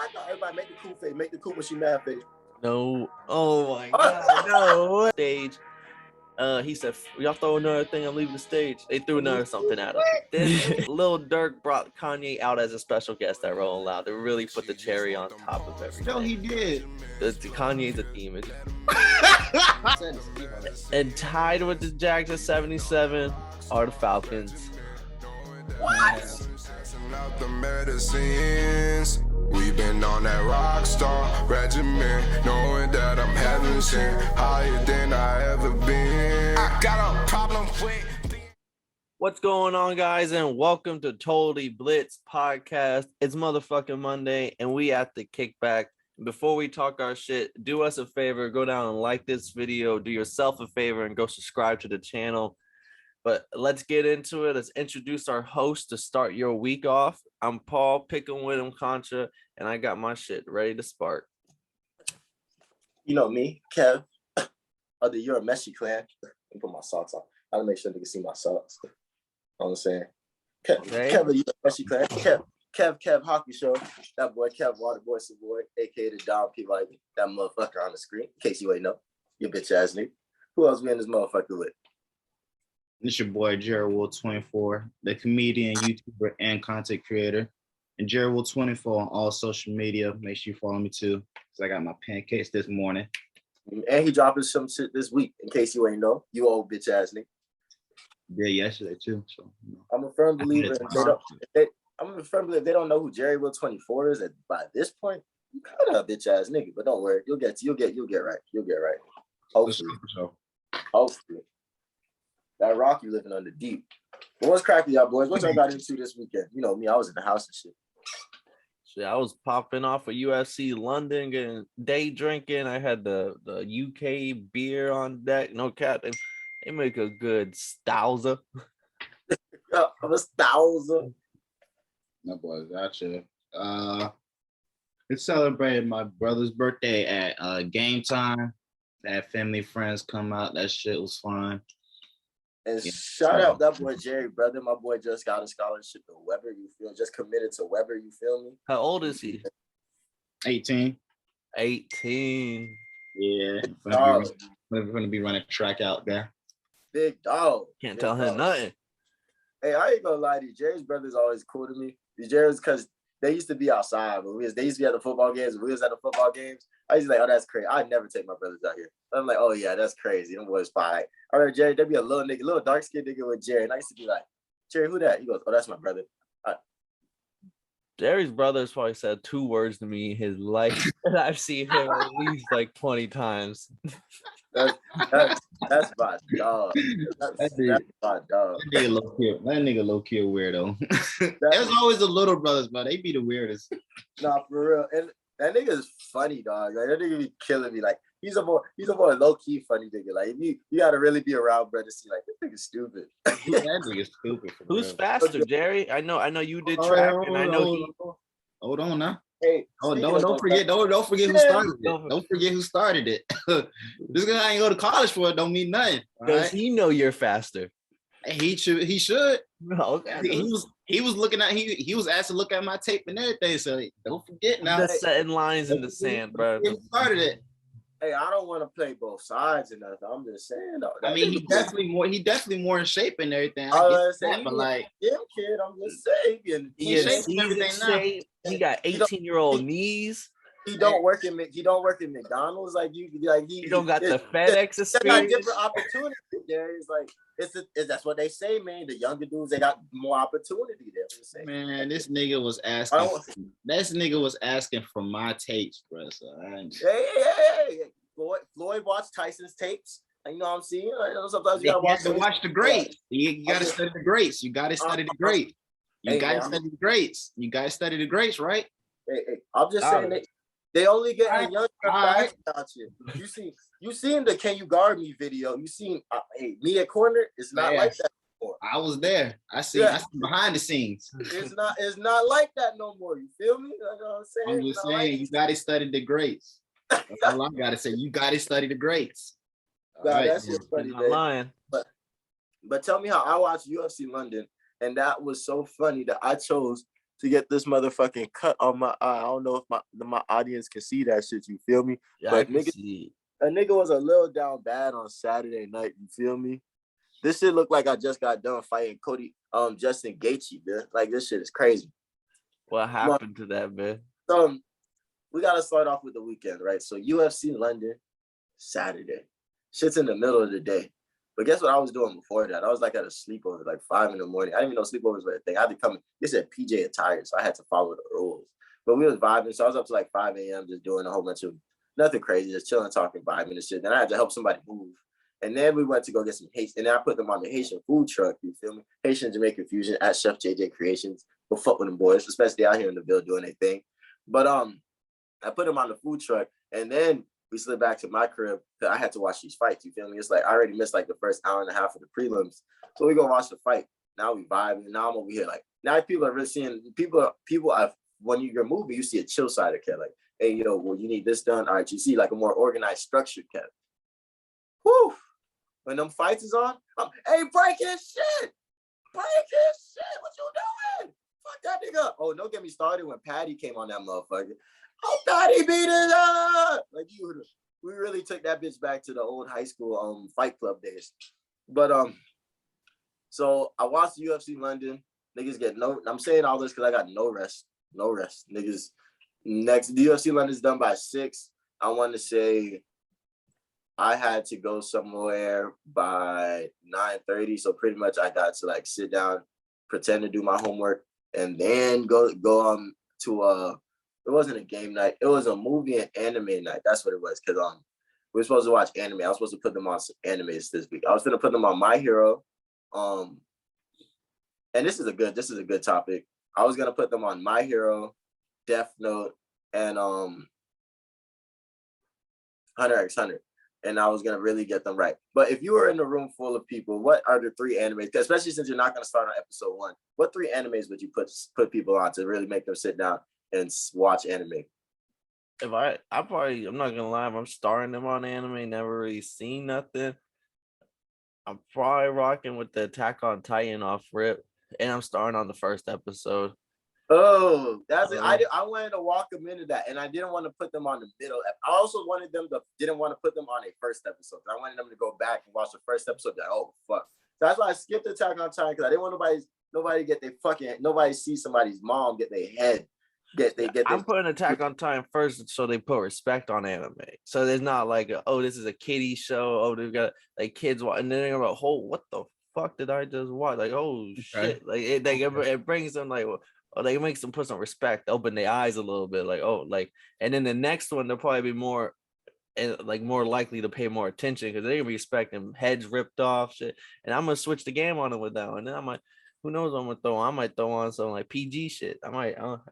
I thought everybody make the cool face, make the cool when she mad face. No. Oh my God. No. Stage. He said, y'all throw another thing, I'm leaving the stage. They threw another something at him. Then Lil Durk brought Kanye out as a special guest at Rolling Loud to really put the cherry on top of everything. No, he did. Kanye's a demon. And tied with the Jags at 77 are the Falcons. What? The medicines. We've been on that rock star regimen, knowing that I'm heaven sent, higher than I ever been. I got a problem with. What's going on, guys, and welcome to Totally Blitz podcast. It's motherfucking Monday, and we at the kickback. Before we talk our shit, do us a favor, go down and like this video, do yourself a favor, and go subscribe to the channel. But let's get into it. Let's introduce our host to start your week off. I'm Paul, picking with him, Contra, and I got my shit ready to spark. You know me, Kev, of the You're a Messy clan. Let me put my socks on. I gotta make sure they can see my socks. You know what I'm saying? Kev of the You're a Messy clan. Kev Hockey Show. That boy, Kev Waterboy Savoy, aka the Down P like that motherfucker on the screen. In case you ain't know, you bitch ass nigga. Who else we in this motherfucker with? It's your boy, Jared Will 24, the comedian, YouTuber, and content creator. And Jared Will 24 on all social media. Make sure you follow me too, because I got my pancakes this morning. And he dropping some shit this week, in case you ain't know. You old bitch ass nigga. Yeah, yesterday too. So I'm a firm believer if they don't know who Jerry Will 24 is by this point, you kind of a bitch ass nigga. But don't worry, you'll get right. You'll get right. Hopefully. That rock you living under deep. But what's cracking, y'all boys? What y'all got into this weekend? You know me, I was in the house and shit. Shit, I was popping off of UFC London, getting day drinking. I had the UK beer on deck. No cap, they make a good stouser. I'm a stouser. My boy, gotcha. It's celebrated my brother's birthday at game time. Had family friends come out. That shit was fun. And shout out that boy Jerry, brother. My boy just got a scholarship to Weber. You feel just committed to Weber. You feel me? How old is he? 18. 18. Yeah. We're gonna be running track out there. Big dog. Can't tell him nothing. Hey, I ain't gonna lie to you. Jerry's brother's always cool to me. Jerry's because they used to be outside. They used to be at the football games. We was at the football games. I used to be like, oh, that's crazy. I'd never take my brothers out here. I'm like, oh yeah, that's crazy. Them boys fine. I remember Jerry, there'd be a little dark skinned nigga with Jerry. And I used to be like, Jerry, who that? He goes, oh, that's my brother. Jerry's brother has probably said 2 words to me in his life. And I've seen him at least like 20 times. That's my dog. That's my dog. That nigga low key a weirdo. There's always the little brothers, but they be the weirdest. Nah, for real. And that nigga is funny, dog. Like that nigga be killing me. Like he's a more low key funny nigga. Like you gotta really be around, bro, to see like this nigga's stupid. That nigga's stupid. Who's faster, Jerry? I know you did track, and I know he. Hold on now. Hey, don't forget who started it. Don't forget who started it. This guy ain't go to college for it. Don't mean nothing. Does he know you're faster? He should. No, he was looking at he was asked to look at my tape and everything. So don't forget now. The setting lines in the sand, bro. He started it. Hey, I don't want to play both sides and nothing. I'm just saying though. I mean, he definitely more in shape and everything. But like, yeah, kid, I'm just saying. He got 18-year-old knees. He don't work in McDonald's like you. Like he don't got the FedEx experience. Got different opportunities there. It's like that's what they say, man. The younger dudes, they got more opportunity there. Man, this nigga was asking for my tapes, bro. So hey. Floyd watched Tyson's tapes. You know what I'm saying? Sometimes you gotta watch the greats. You gotta study the greats. You gotta study the greats. You gotta study the greats. You gotta study the greats, right? Hey, I'm just saying they only get a young out here. You seen the "Can You Guard Me" video? You seen me at corner? It's not like that anymore. I was there. I see behind the scenes. It's not like that no more. You feel me? You know what I'm saying? I'm just saying you gotta study the greats. That's all I gotta say. You gotta study the greats. That's just funny, I'm lying. But tell me how I watched UFC London, and that was so funny that I chose to get this motherfucking cut on my eye. I don't know if my audience can see that shit. You feel me? Yeah, but I can see. A nigga was a little down bad on Saturday night. You feel me? This shit looked like I just got done fighting Justin Gaethje, man. Like, this shit is crazy. What happened to that, man? So we gotta start off with the weekend, right? So UFC London, Saturday. Shit's in the middle of the day. But guess what I was doing before that? I was like at a sleepover, like 5 a.m. I didn't even know sleepovers were a thing. I had to come. This said PJ attire, so I had to follow the rules. But we was vibing, so I was up to like 5 a.m. just doing a whole bunch of nothing crazy, just chilling, talking, vibing and shit. Then I had to help somebody move. And then we went to go get some Haitian, and then I put them on the Haitian food truck, you feel me? Haitian Jamaican fusion at Chef JJ Creations. Go fuck with them boys, especially out here in the Ville doing their thing. But I put them on the food truck, and then we slid back to my crib because I had to watch these fights, you feel me? It's like I already missed like the first hour and a half of the prelims. So we go watch the fight. Now we vibing, and now I'm over here like, now people are really seeing, when you're moving, you see a chill side of Kev. Like, hey, yo, well, you need this done. All right, you see like a more organized, structured Kev. Whew. When them fights is on, hey, break his shit. Break his shit. What you doing? Fuck that nigga. Oh, don't get me started when Patty came on that motherfucker. Oh, Patty beat it up. Like, we really took that bitch back to the old high school fight club days. But so I watched the UFC London. Niggas get I'm saying all this because I got no rest. No rest. Niggas, next, the UFC London's done by 6. I want to say I had to go somewhere by 9:30. So pretty much I got to like sit down, pretend to do my homework, and then go to it wasn't a game night. It was a movie and anime night. That's what it was. Because we were supposed to watch anime. I was supposed to put them on some animes this week. I was going to put them on My Hero. And this is a good topic. I was going to put them on My Hero, Death Note, and Hunter x Hunter. And I was going to really get them right. But if you were in a room full of people, what are the 3 animes? Especially since you're not going to start on episode 1. What 3 animes would you put people on to really make them sit down and watch anime? I'm not gonna lie, if I'm starting them on anime, never really seen nothing, I'm probably rocking with the Attack on Titan off rip, and I'm starting on the first episode. Oh, that's it. I wanted to walk them into that, and I didn't want to put them on the middle. I also didn't want to put them on a first episode. I wanted them to go back and watch the first episode. Like, oh fuck. So that's why I skipped Attack on Titan, because I didn't want nobody see somebody's mom get their head. I'm putting Attack on Titan first, so they put respect on anime. So there's not like, this is a kiddie show. Oh, they've got like kids watching, and then they're like, what the fuck did I just watch? Like, oh shit! Like it brings them like, they makes them put some respect, open their eyes a little bit. Like, oh, like, and then the next one they'll probably be more likely to pay more attention because they're gonna be expecting heads ripped off, shit. And I'm gonna switch the game on them with that one. And then I'm like, who knows what I'm gonna throw on? I might throw on some like PG shit. I don't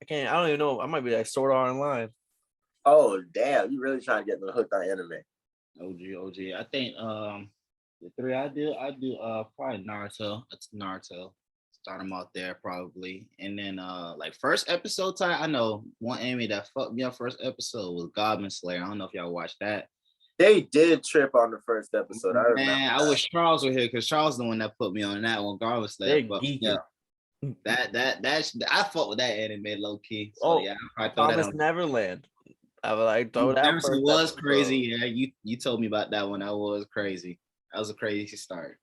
even know. I might be like Sword Art Online. Oh damn, you really trying to get them hooked on anime. OG. I think the 3 I do probably Naruto. It's Naruto. Start them out there probably. And then like first episode time, I know one anime that fucked me up first episode was Goblin Slayer. I don't know if y'all watched that. They did trip on the first episode. I wish Charles were here because Charles is the one that put me on that one. Goblin Slayer. But yeah, that I fought with that anime low key. So, yeah, Promise Neverland. I was like, throw that. It was crazy. Yeah, you told me about that one. That was crazy. That was a crazy start.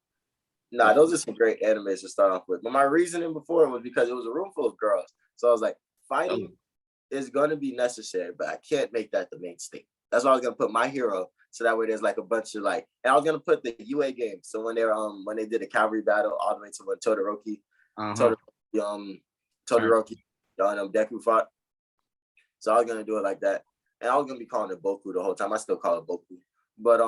Nah, those are some great animes to start off with. But my reasoning before was because it was a room full of girls. So I was like, fighting is going to be necessary, but I can't make that the mainstay. That's why I was going to put My Hero. So that way there's like a bunch of like, and I was going to put the UA games. So when they did a cavalry battle all the way to when Todoroki Deku fought. So I was going to do it like that. And I was going to be calling it Boku the whole time. I still call it Boku. But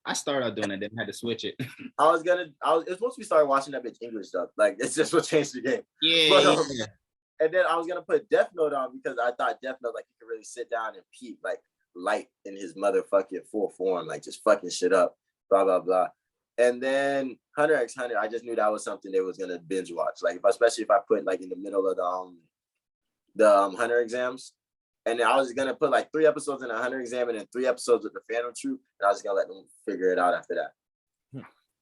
I started out doing it, then had to switch it. It's supposed to be started watching that bitch English stuff. Like, it's just what changed the game. Yeah. But, and then I was gonna put Death Note on because I thought Death Note, like, you could really sit down and peep, like, Light in his motherfucking full form, like, just fucking shit up, blah, blah, blah. And then Hunter x Hunter, I just knew that was something they was gonna binge watch. Like, especially if I put, like, in the middle of the Hunter exams. And I was gonna put like 3 episodes in a Hunter exam and then 3 episodes with the Phantom Troop, and I was gonna let them figure it out after that.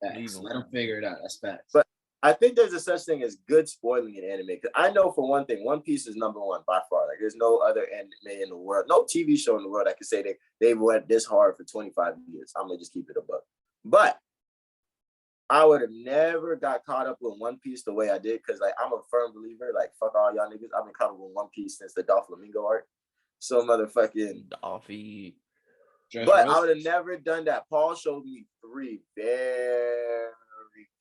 Let them figure it out. That's facts. But I think there's a such thing as good spoiling in anime. Because I know for one thing, One Piece is number one by far. Like there's no other anime in the world, no TV show in the world that can say they went this hard for 25 years. I'm gonna just keep it a buck. But I would have never got caught up with One Piece the way I did, because like I'm a firm believer, like fuck all y'all niggas. I've been caught up with One Piece since the Doflamingo arc. So motherfucking Dolphy. But I would have never done that. Paul showed me 3 very,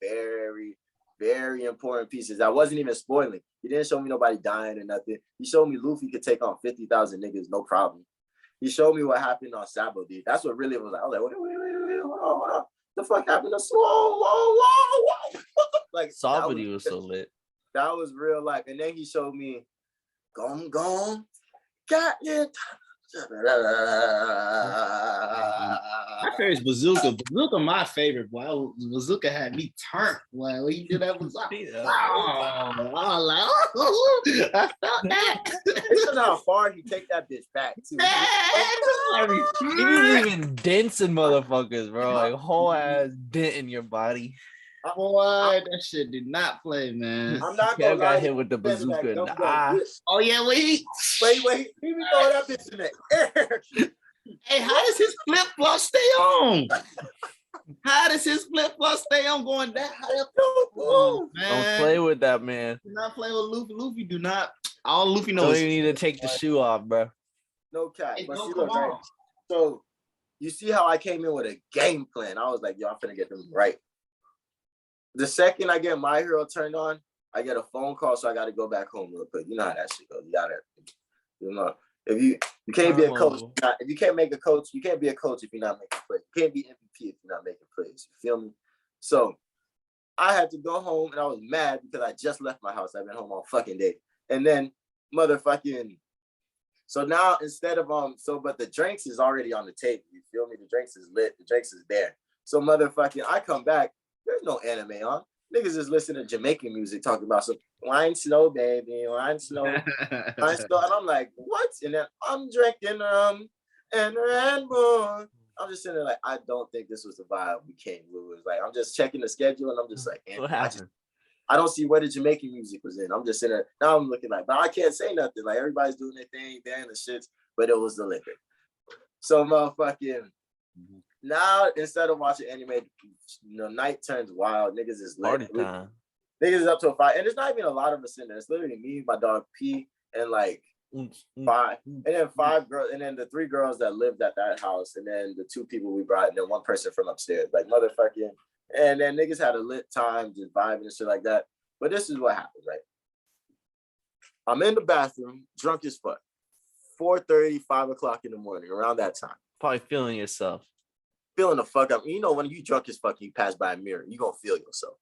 very, very important pieces. I wasn't even spoiling. He didn't show me nobody dying or nothing. He showed me Luffy could take on 50,000 niggas, no problem. He showed me what happened on Sabo, dude. That's what really was like. I was like, wait, hold on. The fuck happened to whoa. Like Sabody was so lit. That was real life. And then he showed me gone, got it. My favorite is Bazooka. Bazooka, my favorite, boy. Bazooka had me turned. Boy, when he did that, was like, I felt that. It's how far he take that bitch back too. He be leaving dents in motherfuckers, bro. Like whole ass dent in your body. Boy, that shit did not play, man. I'm not gonna lie. Got hit with the bazooka in the eye. Oh yeah, wait. He be throwing that bitch in the air. Hey, how does his flip flop stay on? How does his flip flop stay on going that high up? Oh, don't play with that, man. Do not play with Luffy. Luffy do not. All Luffy knows. So you need to take the shoe off, bro. No cap. Hey, but no, see, look, right? So you see how I came in with a game plan. I was like, yo, I'm finna get them right. The second I get My Hero turned on, I get a phone call, so I got to go back home real quick. You know how that shit goes. You gotta, you know, if you can't be a coach, if you can't make a coach, you can't be a coach if you're not making plays. You can't be MVP if you're not making plays. You feel me? So I had to go home, and I was mad because I just left my house. I've been home all fucking day, and then motherfucking. So now instead of but the drinks is already on the table. You feel me? The drinks is lit. The drinks is there. So motherfucking, I come back. There's no anime on. Niggas is listening to Jamaican music talking about some wine slow, baby, wine slow, wine slow. And I'm like, what? And then I'm drinking rum and Red Bull. I'm just sitting there like, I don't think this was the vibe we came with. It was like, I'm just checking the schedule and I'm just like, what happened? I don't see where the Jamaican music was in. I'm just sitting there. Now I'm looking like, but I can't say nothing. Like everybody's doing their thing, damn the shits, but it was the liquor. So motherfucking. Now instead of watching anime, night turns wild. Niggas is lit. Niggas is up to a 5, and there's not even a lot of us in there. It's literally me, my dog P, and like 5, and then 5 girls, and then the 3 girls that lived at that house, and then the 2 people we brought, and then 1 person from upstairs. Like motherfucking, and then niggas had a lit time, just vibing and shit like that. But this is what happened, right? I'm in the bathroom, drunk as fuck, 4:30, 5 o'clock in the morning, around that time. Probably feeling yourself. Feeling the fuck up. You know, when you drunk as fuck, you pass by a mirror, you gonna feel yourself.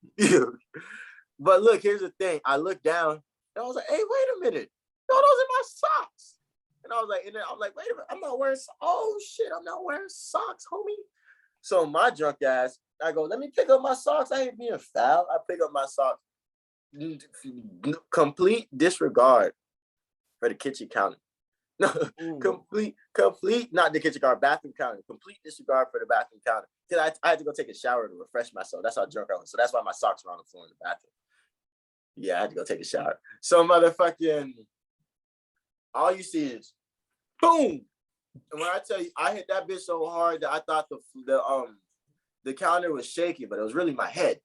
But look, here's the thing. I looked down and I was like, hey, wait a minute. No, those are my socks. And I was like, wait a minute, I'm not wearing, oh shit, I'm not wearing socks, homie. So my drunk ass, I go, let me pick up my socks. I ain't being foul. I pick up my socks. Complete disregard for the kitchen counter. No, complete, not the kitchen counter, bathroom counter. Complete disregard for the bathroom counter. Because I had to go take a shower to refresh myself. That's how drunk I was. So that's why my socks were on the floor in the bathroom. Yeah, I had to go take a shower. So motherfucking, all you see is boom. And when I tell you, I hit that bitch so hard that I thought the counter was shaking, but it was really my head.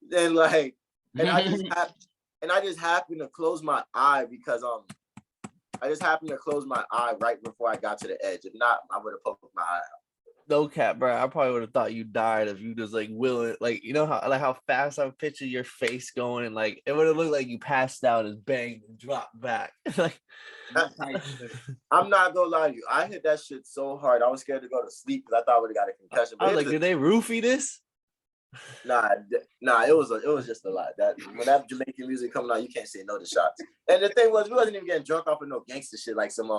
Then like, and I just happened to close my eye because I just happened to close my eye right before I got to the edge. If not, I would have poked my eye out. No cap, bro. I probably would have thought you died if you just like willing, like you know how fast I picture your face going, and like it would have looked like you passed out and banged and dropped back. Like I'm not gonna lie to you, I hit that shit so hard. I was scared to go to sleep because I thought I would have got a concussion. I was like, did they roofie this? Nah, it was just a lot. That when that Jamaican music coming out, you can't say no to shots. And the thing was, we wasn't even getting drunk off of no gangster shit like some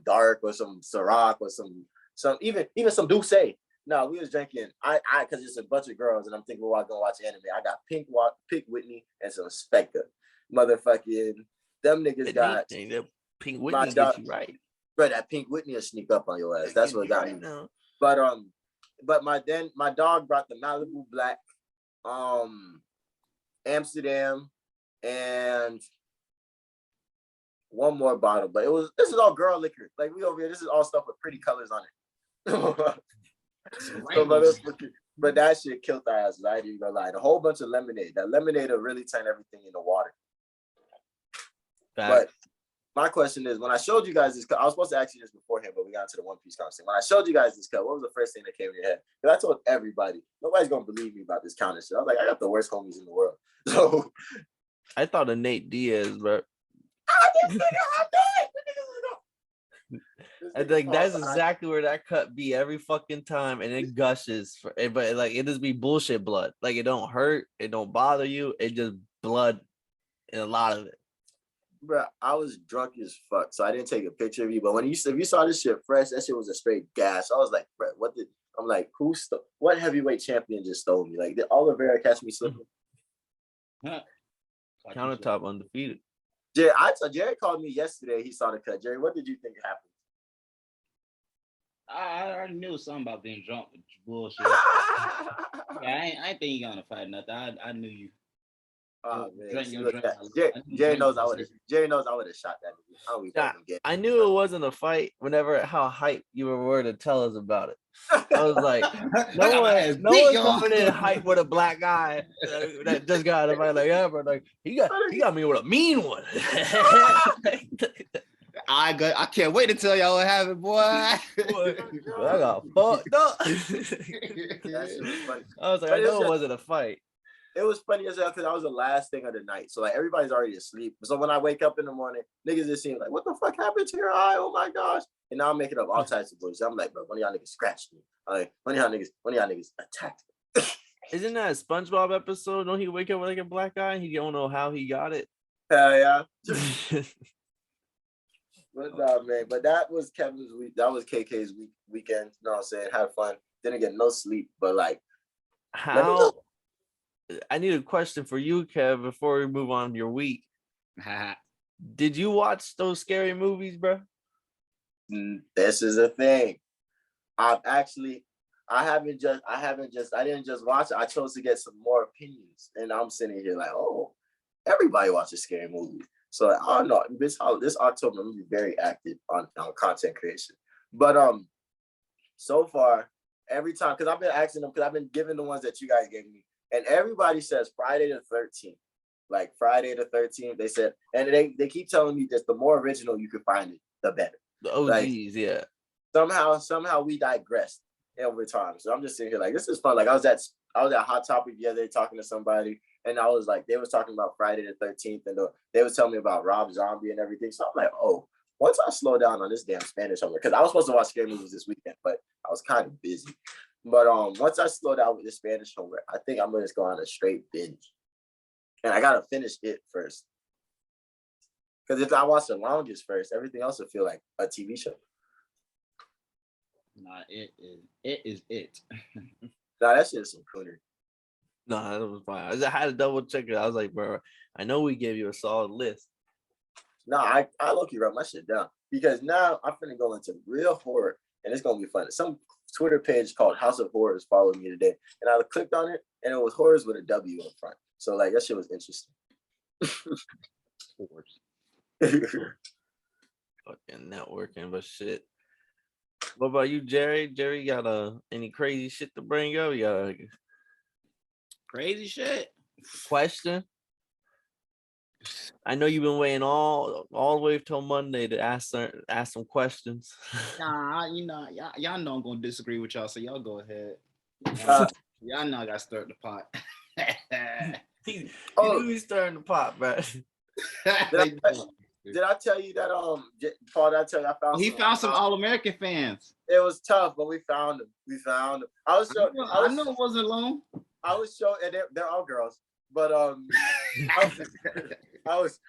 dark or some Ciroc or some even some Douce. No, we was drinking. I because it's a bunch of girls and I'm thinking, well, I'm gonna watch anime. I got Pink Whitney and some Spectre. Motherfucking them niggas got Pink Whitney get you right. Bro, that Pink Whitney will sneak up on your ass. That's what got me. Now. But my dog brought the Malibu Black Amsterdam, and one more bottle. But this is all girl liquor. Like we over here, this is all stuff with pretty colors on it. But that shit killed our asses. I ain't even gonna lie. A whole bunch of lemonade. That lemonade will really turn everything into water. But my question is, when I showed you guys this cup, I was supposed to ask you this beforehand, but we got into the One Piece conversation. When I showed you guys this cup, what was the first thing that came in your head? Because I told everybody, nobody's gonna believe me about this counter shit. I was like, I got the worst homies in the world. So I thought of Nate Diaz, bro. I think that's exactly where that cut be every fucking time, and it gushes but like it just be bullshit blood. Like it don't hurt, it don't bother you, it just blood and a lot of it. Bro, I was drunk as fuck, so I didn't take a picture of you. But if you saw this shit fresh, that shit was a straight gas. I was like, bro, I'm like, what heavyweight champion just stole me? Like, did Oliveira catch me slipping? Countertop undefeated. Jerry called me yesterday. He saw the cut. Jerry, what did you think happened? I already knew something about being drunk with bullshit. I ain't think you gonna fight nothing. I knew you. Oh man, Jerry knows I would have shot that nigga. I knew it wasn't a fight whenever how hype you were to tell us about it. I was like, no one's coming in hype with a black guy that just got him. Like, yeah, bro, like he got me with a mean one. I can't wait to tell y'all what happened, boy. I got fucked up. I was like, I know it wasn't a fight. It was funny as hell because that was the last thing of the night. So like everybody's already asleep. So when I wake up in the morning, niggas just seem like, what the fuck happened to your eye? Oh my gosh. And now I'm making up all types of bullshit. I'm like, bro, one of y'all niggas scratched me. Like, one of y'all niggas attacked me. Isn't that a SpongeBob episode? Don't he wake up with like a black eye? He don't know how he got it. Hell yeah. But man, but that was Kevin's week. That was KK's weekend. You know what I'm saying? Had fun. Didn't get no sleep, but like how I need a question for you, Kev, before we move on to your week. Did you watch those scary movies, bro? This is a thing. I didn't just watch it. I chose to get some more opinions. And I'm sitting here like, oh, everybody watches scary movies. So I don't know. This October, I'm gonna be very active on content creation. But so far, every time, because I've been asking them, because I've been giving the ones that you guys gave me. And everybody says Friday the 13th. Like Friday the 13th, they said, and they keep telling me that the more original you can find it, the better. The OGs, like, yeah. Somehow we digressed over time. So I'm just sitting here like, this is fun. Like I was at Hot Topic the other day talking to somebody, and I was like, they was talking about Friday the 13th, and they was telling me about Rob Zombie and everything. So I'm like, oh, once I slow down on this damn Spanish homework, because I was supposed to watch scary movies this weekend, but I was kind of busy. But once I slow down with the Spanish homework, I think I'm gonna just go on a straight binge. And I gotta finish it first. Because if I watch the longest first, everything else will feel like a TV show. Nah, it is it. Nah, that shit is some cooler. Nah, that was fine. I had to double check it. I was like, bro, I know we gave you a solid list. Nah, I low-key wrote my shit down. Because now I'm finna go into real horror, and it's gonna be fun. Some Twitter page called House of Horrors followed me today, and I clicked on it, and it was horrors with a W in front. So like that shit was interesting. Fucking networking, but shit. What about you, Jerry? Jerry, got any crazy shit to bring up? You got crazy shit? Question? I know you've been waiting all the way till Monday to ask some questions. Nah, y'all know I'm gonna disagree with y'all, so y'all go ahead. Y'all know I got to stir the pot. He knew he's stirring the pot, bro. Did I tell you that Paul? Did I tell you I found? He found some All-American fans. It was tough, but we found them. I know it wasn't alone. I was showing, and they're all girls, but I was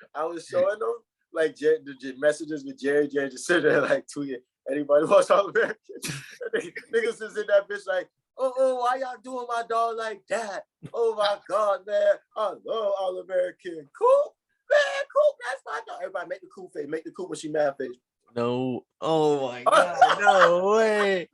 showing them like the messages with Jerry. Jerry just sitting there like tweeting, anybody watch All-American? Niggas is in that bitch like, oh, why y'all doing my dog like that? Oh my God, man, I love All-American. Cool, man, cool. That's my dog. Everybody make the cool face. Make the cool when she mad face. No. Oh my God, no way.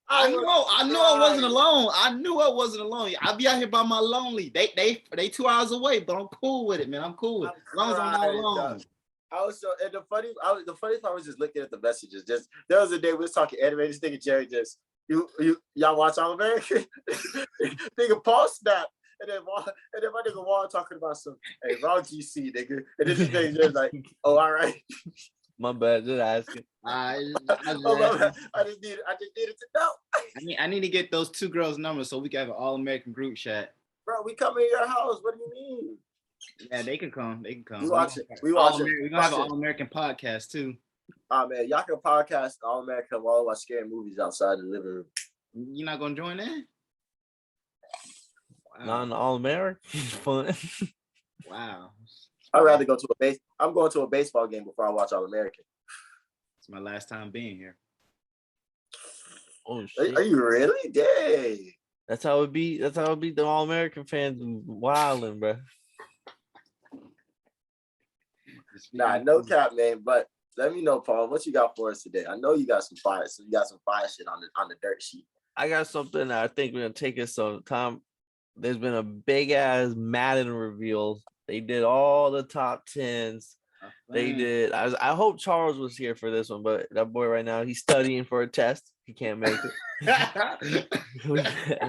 I knew I wasn't alone. I knew I wasn't alone. I be out here by my lonely. They 2 hours away, but I'm cool with it, man. I'm cool with it. As long as I'm not alone. I was so, and the funny part was just looking at the messages. Just there was a day we was talking anime. This nigga Jerry just y'all watch All American? Nigga Paul snap, and then my nigga Wall talking about some wrong GC nigga, and then this nigga just like, oh, all right. My bad, just asking. I just needed to know. I need to get those 2 girls' numbers so we can have an all-American group chat. Bro, we come in your house. What do you mean? Yeah, they can come. We watch it. We're gonna have an all-American podcast too. Oh man, y'all can podcast all American while watch scary movies outside the living room. You're not gonna join that? Wow. Not an all-American fun. Wow. I'd rather go to I'm going to a baseball game before I watch All American. It's my last time being here. Oh shit. Are you really? Dang. That's how it be. That's how it be. The All-American fans wilding, bro. Nah, no cap, man. But let me know, Paul, what you got for us today? I know you got some fire. So you got some fire shit on the dirt sheet. I got something that I think we're gonna take us some time. There's been a big ass Madden reveal. They did all the top 10s. They did. I hope Charles was here for this one, but that boy right now he's studying for a test. He can't make it.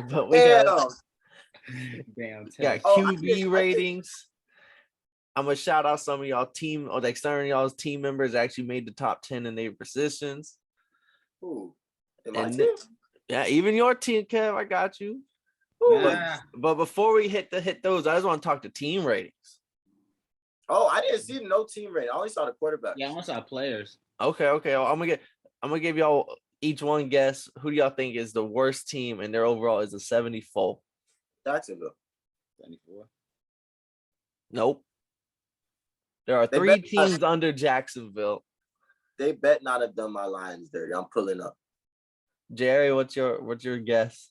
But we got QB ratings. I'm gonna shout out some of y'all team or like some of y'all's team members actually made the top 10 in their positions. Ooh, yeah, even your team, Kev. I got you. Yeah. But before we hit those, I just want to talk to team ratings. Oh, I didn't see no team rating. I only saw the quarterback. Yeah, I only saw players. Okay. I'm gonna give y'all each one guess. Who do y'all think is the worst team and their overall is a 74? Jacksonville. 74. Nope. There are 3 teams under Jacksonville. They bet not have done my Lions dirty. I'm pulling up. Jerry, what's your guess?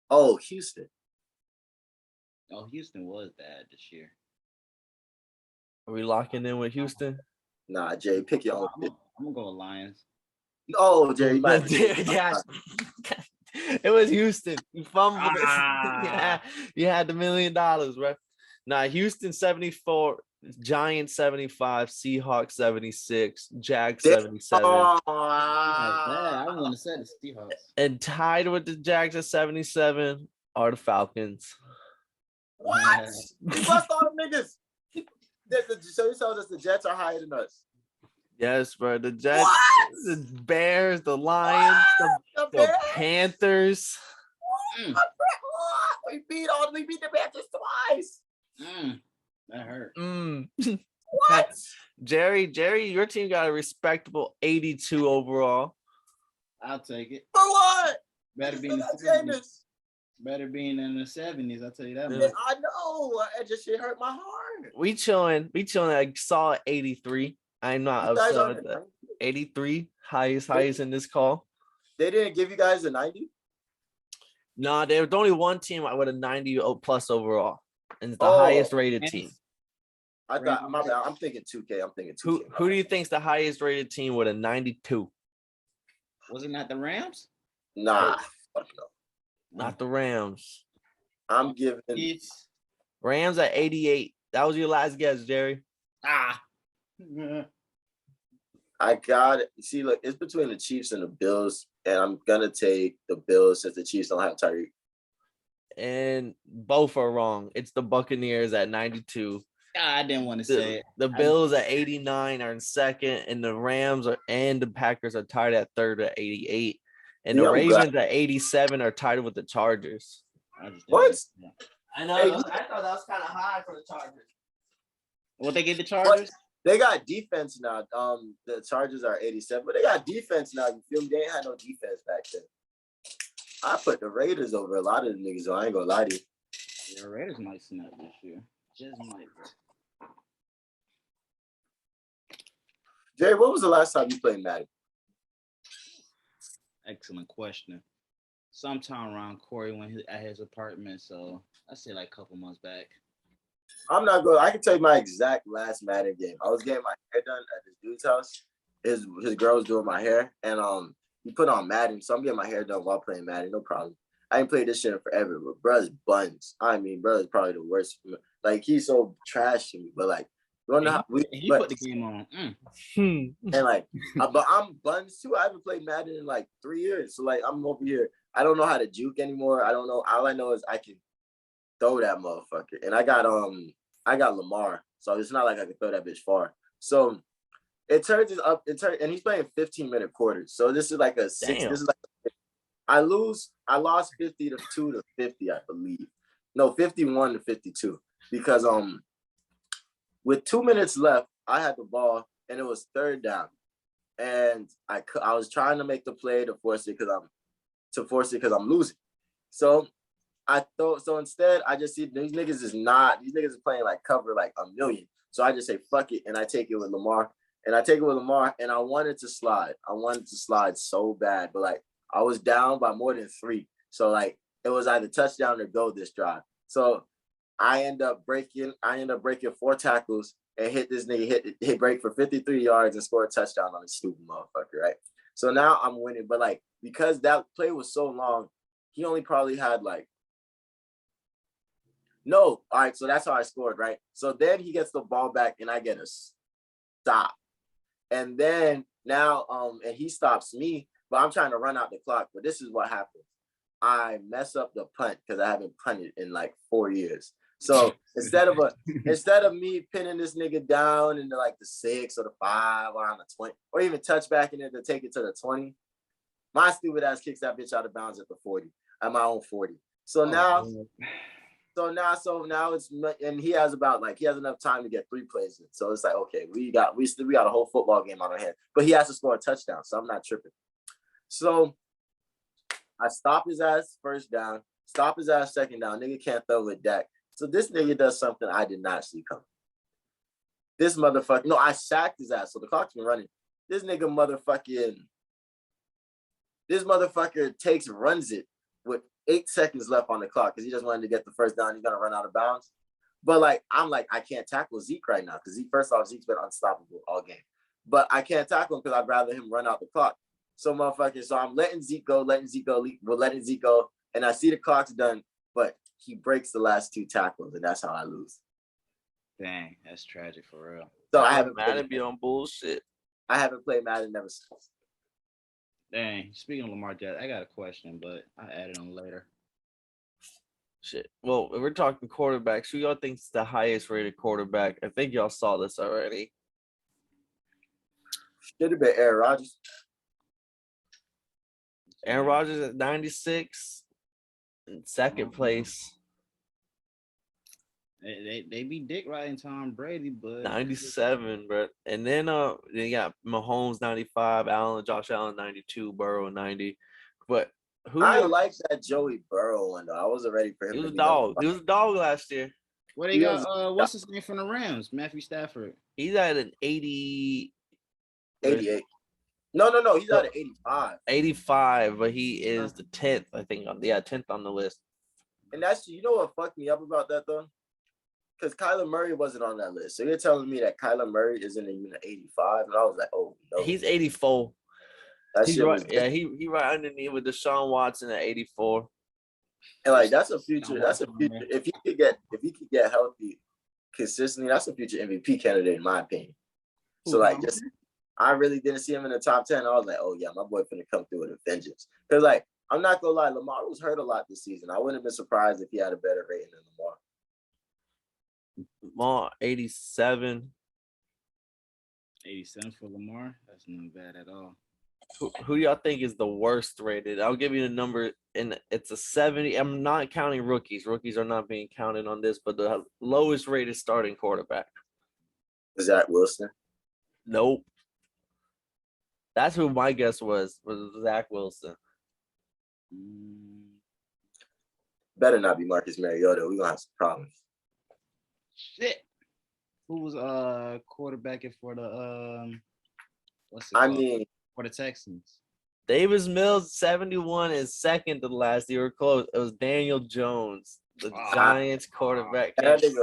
Oh, Houston. Oh, Houston was bad this year. Are we locking in with Houston? Nah, Jay, pick your own. I'm gonna go with Lions. Oh, Jerry, yeah. It was Houston. You fumbled it. Yeah, you had the $1 million, bro. Nah, Houston 74, Giants 75, Seahawks 76, Jags 77. I want to say the Seahawks. And tied with the Jags at 77 are the Falcons. What? You bust all the niggas. So you told us the Jets are higher than us. Yes, bro. The Jets, the Bears, the Lions, the Panthers. We beat the Panthers twice. That hurt. What? Jerry, your team got a respectable 82 overall. I'll take it. For what? Better be in the 70s. Better being in the 70s, I'll tell you that much. I know. It just shit hurt my heart. We chilling. I saw 83. I'm not upset with that. 83, highest in this call. They didn't give you guys a 90? No, there was only one team with a 90 plus overall, and it's the highest rated team. I thought, my bad. I'm thinking 2K. Who do you think's the highest rated team with a 92? Wasn't that the Rams? Nah, fuck no. Not the Rams. I'm giving Rams at 88. That was your last guess, Jerry. I got it. See, look, it's between the Chiefs and the Bills, and I'm gonna take the Bills since the Chiefs don't have Tyreek. And both are wrong. It's the Buccaneers at 92. I didn't want to say it. The Bills at 89 are in second, and the Rams and the Packers are tied at third at 88. And the Ravens at 87 are tied with the Chargers. What? I know. I thought that was kind of high for the Chargers. What they get the Chargers? They got defense now. The Chargers are 87, but they got defense now. You feel me? They ain't had no defense back then. I put the Raiders over a lot of the niggas, so I ain't gonna lie to you. Yeah, Raiders might snap this year. Just might. Jay, when was the last time you played Madden? Excellent question. Sometime around Corey when at his apartment, so I say like a couple months back. I'm not going. I can tell you my exact last Madden game. I was getting my hair done at this dude's house. His girl was doing my hair, and he put on Madden, so I'm getting my hair done while playing Madden, no problem. I ain't played this shit in forever, but bro's buns. I mean, bro's probably the worst. Like, he's so trash to me, but like, you wanna know how he put the game on. And like, but I'm buns too. I haven't played Madden in like 3 years, so like, I'm over here. I don't know how to juke anymore. I don't know. All I know is I can throw that motherfucker, and I got Lamar, so it's not like I can throw that bitch far. So it turns it up. And he's playing 15-minute quarters. So this is like a six. Damn. This is like I lost 52 to 50, I believe. No, 51 to 52, because with 2 minutes left, I had the ball and it was third down, and I was trying to make the play to force it because I'm losing. So instead I just see these niggas is playing like cover like a million. So I just say fuck it, and I take it with Lamar. And I wanted to slide. I wanted to slide so bad, but like I was down by more than 3. So like it was either touchdown or go this drive. So I end up breaking 4 tackles and hit this nigga, hit break for 53 yards and score a touchdown on this stupid motherfucker, right? So now I'm winning, but like, because that play was so long, he only probably had like, no, all right, so that's how I scored, right? So then he gets the ball back and I get a stop. And then now, and he stops me, but I'm trying to run out the clock. But this is what happens. I mess up the punt because I haven't punted in like 4 years. So instead of me pinning this nigga down into like the 6 or the 5 or on the 20, or even touch back in it to take it to the 20, my stupid ass kicks that bitch out of bounds at the 40, at my own 40. So now it's, and he has enough time to get 3 plays in. So it's like, okay, we got a whole football game on our hands, but he has to score a touchdown, so I'm not tripping. So I stop his ass first down, stop his ass second down. Nigga can't throw with Dak. So this nigga does something I did not see coming. This motherfucker, no, I sacked his ass, so the clock's been running. This motherfucker runs it with 8 seconds left on the clock because he just wanted to get the first down. He's gonna run out of bounds. But like, I'm like, I can't tackle Zeke right now because Zeke's been unstoppable all game. But I can't tackle him because I'd rather him run out the clock. So I'm letting Zeke go, and I see the clock's done, but he breaks the last 2 tackles, and that's how I lose. Dang, that's tragic for real. So I haven't Madden be on bullshit. I haven't played Madden ever since. Dang, speaking of Lamar Jackson, I got a question, but I added on later. Shit. Well, if we're talking quarterbacks, who y'all think's the highest rated quarterback? I think y'all saw this already. Should have been Aaron Rodgers. Aaron Rodgers at 96 in second place. They be dick riding Tom Brady, but 97, bro. And then they got Mahomes 95, Josh Allen 92, Burrow 90. But I like that Joey Burrow one though. I wasn't ready for him. He was a dog. He was a dog last year. What they got? What's his name from the Rams? Matthew Stafford. He's at an 80. 88. No. He's at an 85. 85, but he is the 10th, I think. 10th on the list. And that's, you know what fucked me up about that though? Because Kyler Murray wasn't on that list. So you're telling me that Kyler Murray isn't even at 85? And I was like, oh no. He's 84. He's right, he right underneath with Deshaun Watson at 84. And like that's a future. If he could get healthy consistently, that's a future MVP candidate in my opinion. So like, just I really didn't see him in the top 10. I was like, oh yeah, my boy finna come through with a vengeance. Because like, I'm not gonna lie, Lamar was hurt a lot this season. I wouldn't have been surprised if he had a better rating than Lamar. Lamar 87. 87 for Lamar. That's not bad at all. Who y'all think is the worst rated? I'll give you the number, and it's a 70. I'm not counting rookies. Rookies are not being counted on this, but the lowest rated starting quarterback. Zach Wilson? Nope. That's who my guess was Zach Wilson. Better not be Marcus Mariota. We're gonna have some problems. Shit. Who was quarterbacking for the for the Texans? Davis Mills 71 is second to last. You were close. It was Daniel Jones, the Giants quarterback. I thought it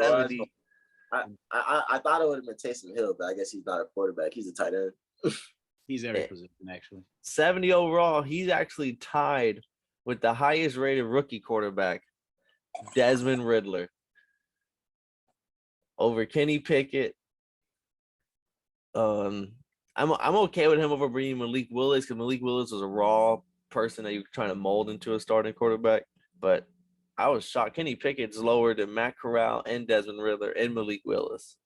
would have been Taysom Hill, but I guess he's not a quarterback. He's a tight end. He's every position, actually. 70 overall. He's actually tied with the highest rated rookie quarterback, Desmond Riddler, over Kenny Pickett. I'm okay with him over bringing Malik Willis because Malik Willis was a raw person that you were trying to mold into a starting quarterback. But I was shocked. Kenny Pickett's lower than Matt Corral and Desmond Riddler and Malik Willis.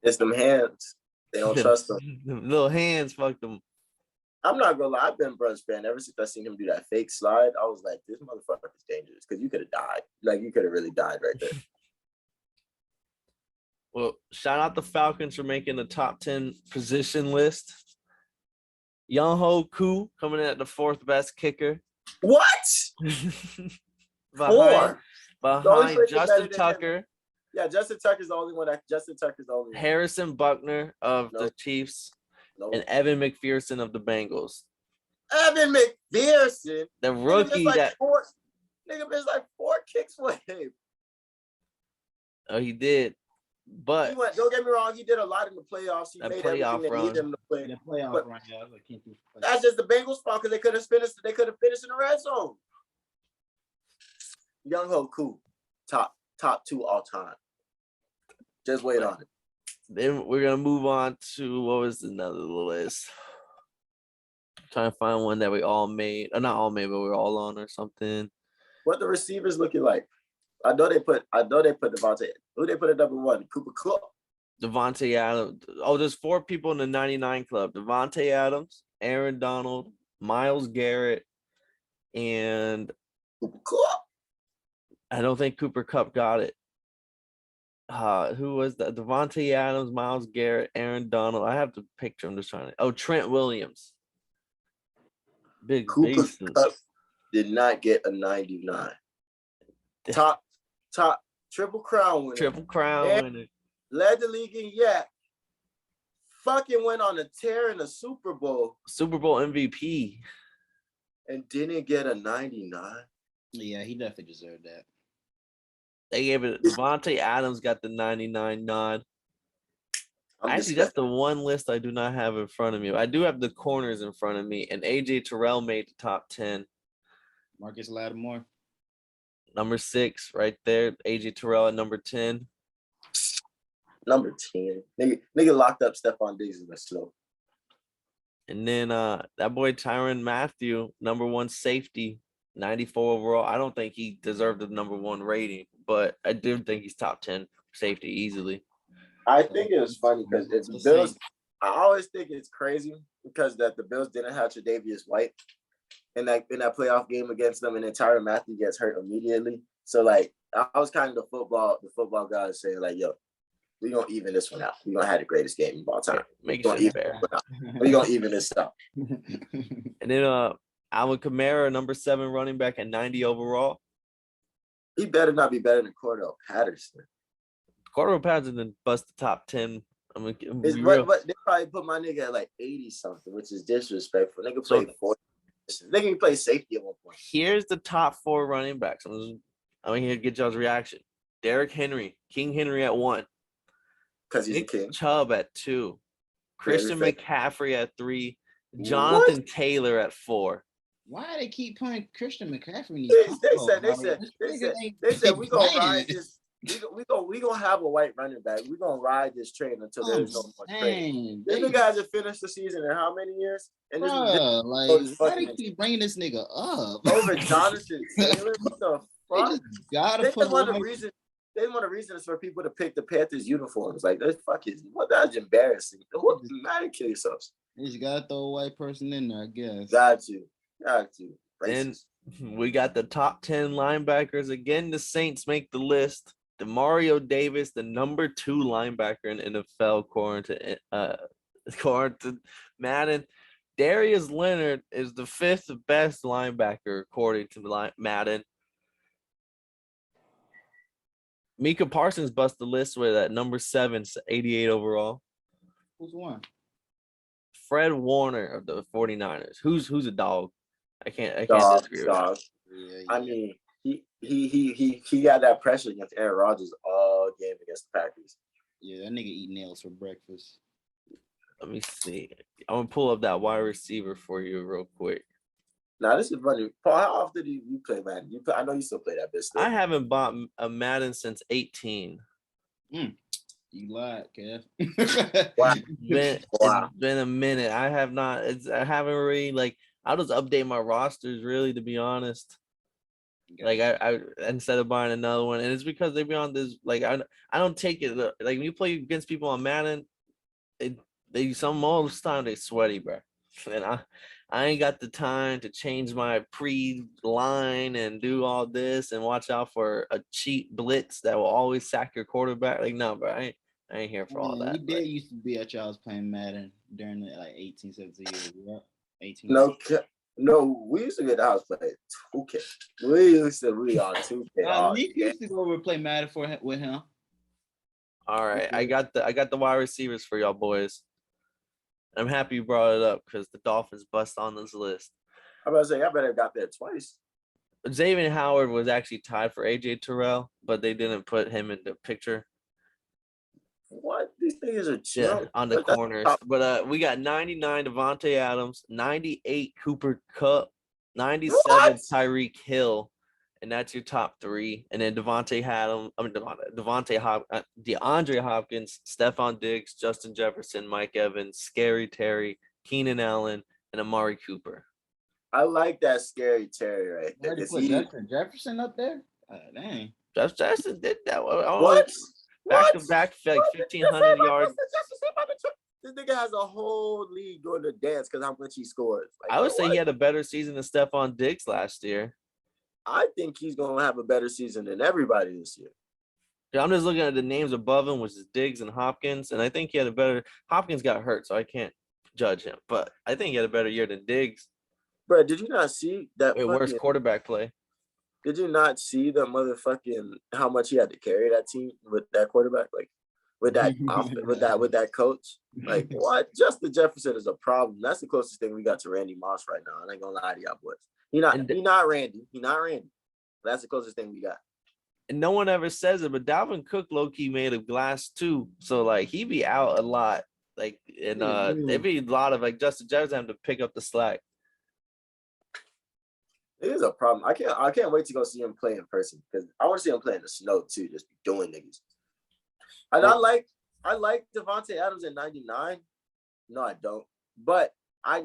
It's them hands. They don't trust them. Little hands, fuck them. I'm not gonna lie, I've been Bruns fan ever since I seen him do that fake slide. I was like, this motherfucker is dangerous because you could have died. Like you could have really died right there. Well, shout out the Falcons for making the top 10 position list. Young-Ho Koo coming in at the 4th best kicker. What? behind person Justin Tucker. Yeah, Justin Tucker's the only one. Harrison Buckner of the Chiefs. And Evan McPherson of the Bengals. Evan McPherson? The rookie nigga missed like 4 kicks for him. Oh, he did. But don't get me wrong, he did a lot in the playoffs. He made everything they needed him to play. That's just the Bengals' fault because they could have finished in the red zone. Young-Ho Koo, top 2 all time. Just wait on it. Then we're gonna move on to what was another list. Trying to find one that we all made, or not all made, but we're all on or something. What the receivers looking like? I know they put Devontae. Who they put at number 1? Cooper Kupp. Devontae Adams. Oh, there's 4 people in the 99 club. Devontae Adams, Aaron Donald, Myles Garrett, and Cooper Kupp. I don't think Cooper Kupp got it. Who was that? Devontae Adams, Myles Garrett, Aaron Donald. I have the picture. I'm just trying to. Oh, Trent Williams. Big Cooper bases. Kupp did not get a 99. Top triple crown winner. Led the league in yak. Fucking went on a tear in the Super Bowl. Super Bowl MVP. And didn't get a 99. Yeah, he definitely deserved that. They gave it. Devontae Adams got the 99 nod. Actually, that's the one list I do not have in front of me. I do have the corners in front of me, and AJ Terrell made the top 10. Marcus Lattimore. Number 6, right there. AJ Terrell at number 10. Number 10. Nigga locked up Stephon Diggs in the snow. And then that boy Tyrann Mathieu, number 1 safety, 94 overall. I don't think he deserved the number 1 rating, but I do think he's top 10 safety easily. I think it was funny because it's the Bills. I always think it's crazy because that the Bills didn't have Tre'Davious White in that playoff game against them, and then Tyrann Mathieu gets hurt immediately. So like I was kind of the football guys saying like, yo, we're gonna even this one out. We're gonna have the greatest game of all time. Make it fair. We're gonna even this out. And then Alvin Kamara, number 7 running back at 90 overall. He better not be better than Cordell Patterson. Cordell Patterson bust the top 10. But they probably put my nigga at like 80 something, which is disrespectful. Nigga played 40. Nigga can play safety at one point. Here's the top 4 running backs. I'm here to get y'all's reaction. Derrick Henry, King Henry at 1. Because he's a king. Chubb at 2. Christian McCaffrey at 3. Jonathan Taylor at 4. Why do they keep putting Christian McCaffrey in these They said we gonna ride this. We gonna have a white running back. We gonna ride this train until there's no more train. This guys have finished the season in how many years? And why they keep bringing this nigga up over Jonathan Taylor? What the fuck? One of the reasons for people to pick the Panthers uniforms. Like that's that's embarrassing. What matter, kill yourselves. You just gotta throw a white person in there, I guess. Got to. And we got the top 10 linebackers. Again, the Saints make the list. Demario Davis, the number 2 linebacker in NFL according to Madden. Darius Leonard is the 5th best linebacker according to Madden. Micah Parsons bust the list with at number 7, 88 overall. Who's one? Fred Warner of the 49ers. Who's a dog? I can't disagree with that. Yeah. I mean, he got that pressure against Aaron Rodgers all game against the Packers. Yeah, that nigga eat nails for breakfast. Let me see. I'm gonna pull up that wide receiver for you real quick. Now this is funny. Paul, how often do you play Madden? I know you still play that bitch. Still. I haven't bought a Madden since 18. You lied, Kev. Wow. It's been a minute. I haven't really like. I'll just update my rosters really, to be honest. Like I instead of buying another one, and it's because they be on this. Like I don't take it. Like when you play against people on Madden, most time they sweaty, bro. And I ain't got the time to change my pre-line and do all this and watch out for a cheap blitz that will always sack your quarterback. Like, no, bro, I ain't here for all that. We did used to be at y'all's playing Madden during the 18, 17 years. Yeah. 18. No, we used to get the house play 2K. We used to really on 2K. Nick used to go over and play Madden with him. All right, I got the wide receivers for y'all boys. I'm happy you brought it up because the Dolphins bust on this list. I'm about to say I better have got there twice. Xavier Howard was actually tied for AJ Terrell, but they didn't put him in the picture. What? These things are chill. Yeah, on the corners. But we got 99 Devontae Adams, 98 Cooper Kupp, 97 Tyreek Hill, and that's your top three. And then DeAndre Hopkins, Stephon Diggs, Justin Jefferson, Mike Evans, Scary Terry, Keenan Allen, and Amari Cooper. I like that Scary Terry right there. Justin Jefferson up there? Dang. Jefferson did that. What? Back to back, like 1,500 yards. This nigga has a whole league doing the dance because how much he scores. Like, I would say he had a better season than Stephon Diggs last year. I think he's gonna have a better season than everybody this year. I'm just looking at the names above him, which is Diggs and Hopkins, and I think he had a better. Hopkins got hurt, so I can't judge him, but I think he had a better year than Diggs. Bro, did you not see that? Worst quarterback play. Did you not see the motherfucking how much he had to carry that team with that quarterback? Like with that with that coach? Like what? Justin Jefferson is a problem. That's the closest thing we got to Randy Moss right now. I ain't gonna lie to y'all boys. He not Randy. He not Randy. That's the closest thing we got. And no one ever says it, but Dalvin Cook low-key made of glass too. So like he be out a lot. Like and there'd be a lot of like Justin Jefferson having to pick up the slack. It is a problem. I can't wait to go see him play in person because I want to see him play in the snow too, just be doing niggas. And I like Devontae Adams at 99. No, I don't. But I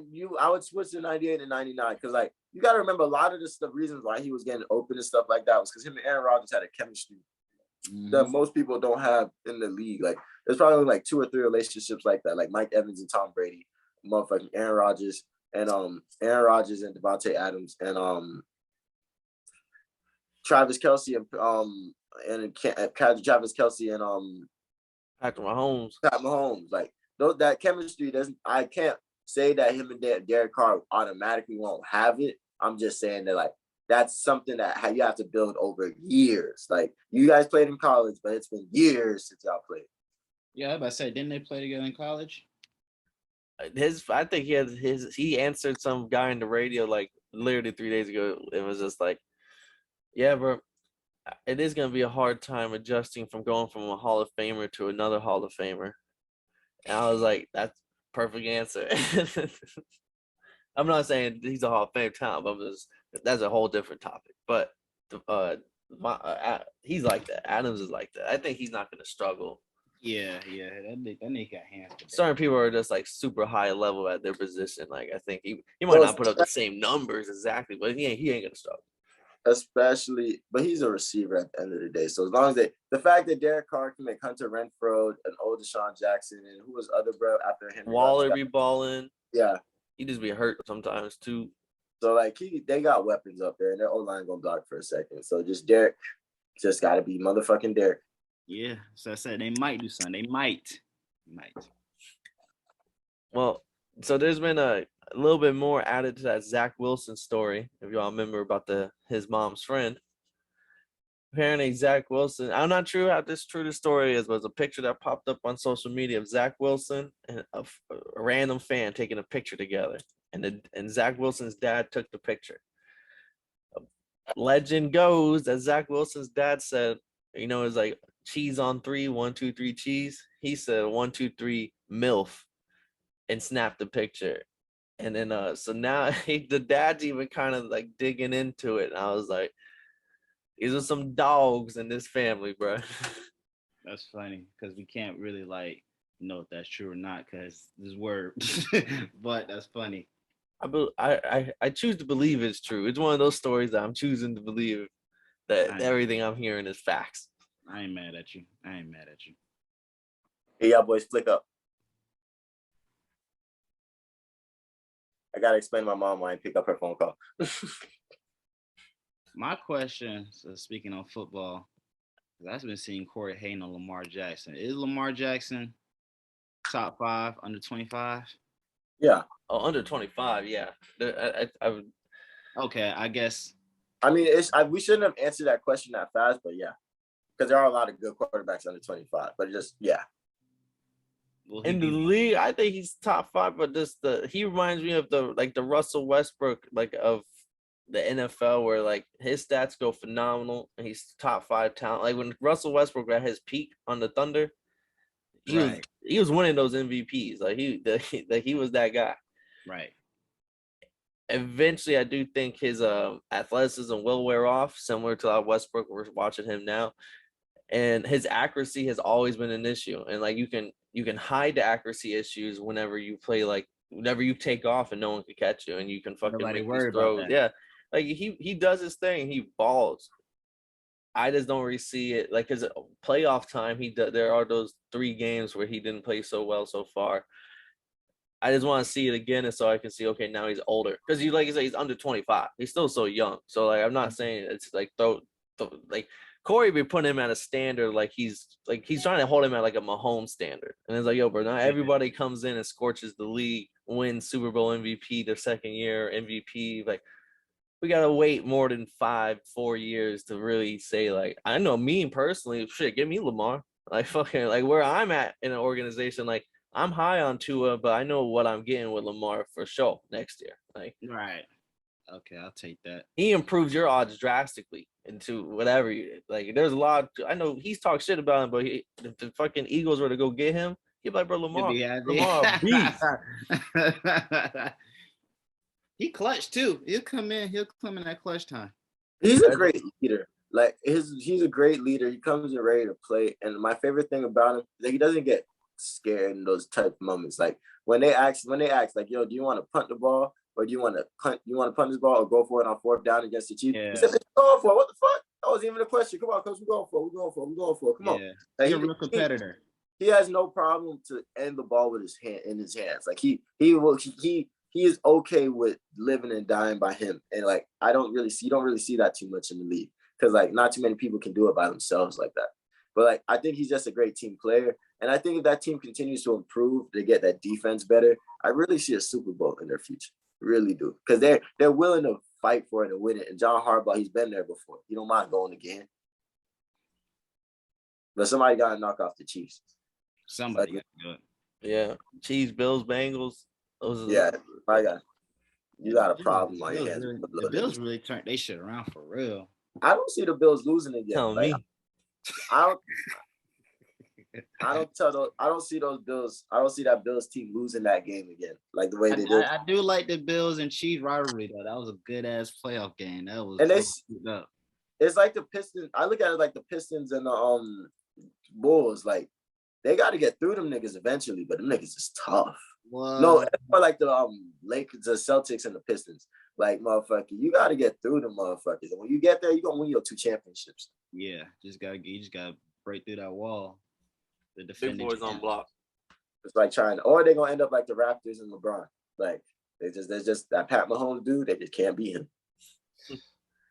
would switch to 98 and 99 because like you got to remember a lot of the reasons why he was getting open and stuff like that was because him and Aaron Rodgers had a chemistry that most people don't have in the league. Like there's probably only like 2 or 3 relationships like that, like Mike Evans and Tom Brady, motherfucking Aaron Rodgers and Devontae Adams and Travis Kelce and Travis Kelce and Patrick Mahomes. Pat Mahomes. Like that chemistry doesn't. I can't say that him and Derek Carr automatically won't have it. I'm just saying that like that's something that you have to build over years. Like you guys played in college, but it's been years since y'all played. Yeah, I was about to say, didn't they play together in college? I think he answered some guy in the radio like literally 3 days ago. It was just like, yeah, bro, it is gonna be a hard time adjusting from going from a Hall of Famer to another Hall of Famer. And I was like, that's perfect answer. I'm not saying he's a Hall of Fame talent, but that's a whole different topic. But he's like that. Adams is like that. I think he's not gonna struggle. Yeah, that nigga got hands. Certain people are just like super high level at their position. Like I think he might not put up the same numbers exactly, but he ain't gonna struggle. Especially, but he's a receiver at the end of the day. So as long as the fact that Derek Carr can make Hunter Renfrow and old Deshaun Jackson and who was other bro after him, Waller be balling. Yeah, he just be hurt sometimes too. So like they got weapons up there, and their O-line gonna block for a second. So just Derek, just gotta be motherfucking Derek. Yeah, so I said they might do something. They might. Well, so there's been a little bit more added to that Zach Wilson story. If y'all remember about his mom's friend. Apparently, Zach Wilson. I'm not sure how true the story is, but it's a picture that popped up on social media of Zach Wilson and a random fan taking a picture together, and Zach Wilson's dad took the picture. Legend goes that Zach Wilson's dad said, it's like cheese on 3, 1, 2, 3 cheese. He said 1, 2, 3 MILF. and snapped the picture. And then so now the dad's even kind of like digging into it. And I was like, these are some dogs in this family, bro. That's funny because we can't really like know if that's true or not because this word, but that's funny. I choose to believe it's true. It's one of those stories that I'm choosing to believe that everything I'm hearing is facts. I ain't mad at you. Hey, y'all boys, flick up. I gotta explain to my mom why I pick up her phone call. My question, so speaking on football, because I've been seeing Corey hating on Lamar Jackson. Is Lamar Jackson top 5 under 25? Yeah. Oh, under 25, yeah. I would. Okay, I guess. I mean, we shouldn't have answered that question that fast, but yeah, because there are a lot of good quarterbacks under 25. But just yeah. In the league, I think he's top 5, but he reminds me of the Russell Westbrook of the NFL, where like his stats go phenomenal and he's top 5 talent. Like when Russell Westbrook at his peak on the Thunder, he was winning those MVPs. Like he was that guy. Right. Eventually, I do think his athleticism will wear off, similar to Westbrook. We're watching him now, and his accuracy has always been an issue. And like you can hide the accuracy issues whenever you play, like whenever you take off and no one can catch you, and you can fucking make these throws. Yeah, like he does his thing. He balls. I just don't really see it like his playoff time. There are those 3 games where he didn't play so well so far. I just want to see it again, and so I can see, okay, now he's older. Because like you say, he's under 25. He's still so young. So like I'm not saying it's like like Corey be putting him at a standard like he's trying to hold him at like a Mahomes standard. And it's like, yo, bro, not everybody comes in and scorches the league, wins Super Bowl MVP their second year, MVP. Like we gotta wait more than 4 years to really say, like, I know me personally, shit, give me Lamar. Like fucking like where I'm at in an organization, like I'm high on Tua, but I know what I'm getting with Lamar for sure next year. Like, right. Okay, I'll take that. He improves your odds drastically into whatever you like. There's a lot. I know he's talked shit about him, but if the fucking Eagles were to go get him, he'd be like, bro, Lamar beast. He clutch too. He'll come in that clutch time. He's a great leader. Like he's a great leader. He comes in ready to play. And my favorite thing about him is that he doesn't get scared in those type of moments. Like when they ask, like, yo, do you want to punt the ball or do you want to punt this ball or go for it on 4th down against the Chiefs? Yeah. He said, go for it. What the fuck? That wasn't even a question. Come on, coach, we're going for it. Come on. Like, he's a real competitor. He has no problem to end the ball with his hands. Like he is okay with living and dying by him. And like you don't really see that too much in the league. Because like not too many people can do it by themselves like that. But like I think he's just a great team player. And I think if that team continues to improve, they get that defense better, I really see a Super Bowl in their future. Really do. Because they're willing to fight for it and win it. And John Harbaugh, he's been there before. He don't mind going again. But somebody gotta knock off the Chiefs. Somebody got to do it. Yeah. Chiefs, Bills, Bengals. You got a problem on your hands. The Bills really turned they shit around for real. I don't see the Bills losing again. Tell me. I don't see those Bills. I don't see that Bills team losing that game again, like the way they did. I do like the Bills and Chiefs rivalry though. That was a good ass playoff game. That was it's like the Pistons. I look at it like the Pistons and the Bulls. Like they got to get through them niggas eventually, but them niggas is tough. What? No, it's more like the Lakers, the Celtics, and the Pistons. Like motherfucker, you got to get through them motherfuckers, and when you get there, you gonna win your 2 championships. Yeah, you just gotta break through that wall. The Big boys on block. It's like or they're gonna end up like the Raptors and LeBron. Like there's just that Pat Mahomes dude. They just can't beat him.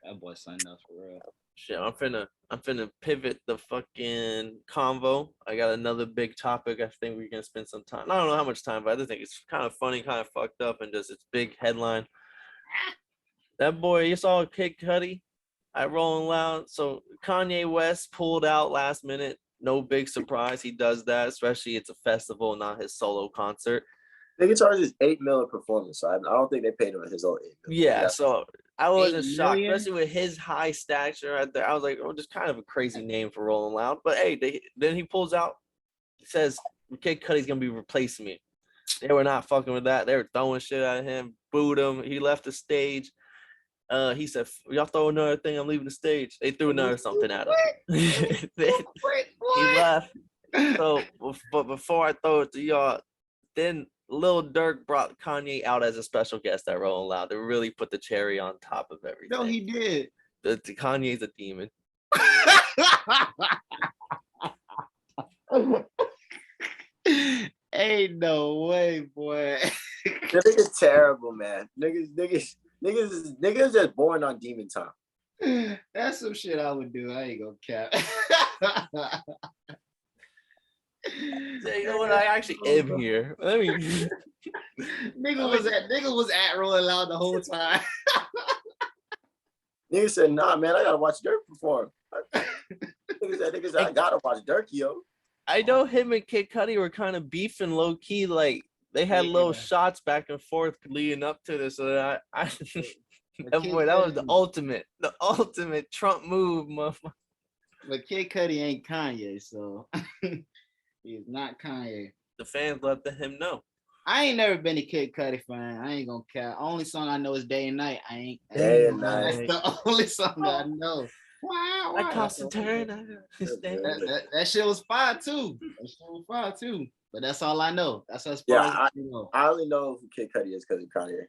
That boy signed up for real. Shit, I'm finna pivot the fucking convo. I got another big topic. I think we're gonna spend some time. I don't know how much time, but I just think it's kind of funny, kind of fucked up, and just it's big headline. That boy, you saw Kid Cudi at Rolling Loud. So Kanye West pulled out last minute. No big surprise. He does that, especially it's a festival, not his solo concert. They can charge his $8 million performance. So I don't think they paid him his own $8 million. Yeah, so I wasn't shocked, especially with his high stature right there. I was like, oh, just kind of a crazy name for Rolling Loud. But hey, then he pulls out, says Kid Cudi's gonna be replacing me. They were not fucking with that. They were throwing shit at him, booed him. He left the stage. He said, "Y'all throw another thing, I'm leaving the stage." They threw another something at him. He left. So, but before I throw it to y'all, then Lil Durk brought Kanye out as a special guest at Rolling Loud to really put the cherry on top of everything. No, he did. Kanye's a demon. Ain't no way, boy. That nigga's terrible, man. Niggas just born on demon time. That's some shit I would do. I ain't gonna cap. You know what? I actually am here. Let me. Nigga was at Rolling Loud the whole time. Nigga said, "Nah, man, I gotta watch Dirk perform." Nigga said, "I gotta watch Dirk, yo." I know him and Kid Cudi were kind of beefing low key, like they had little shots back and forth leading up to this. So that boy, that was the ultimate Trump move, motherfucker. But Kid Cudi ain't Kanye, so he's not Kanye. The fans let him know. I ain't never been a Kid Cudi fan. I ain't gonna care. Only song I know is Day and Night. Day and Night. That's the only song that I know. Wow. I tossed and turned. That shit was fire too. But that's all I know. That's as far as I know. I only know who Kid Cudi is because of Kanye.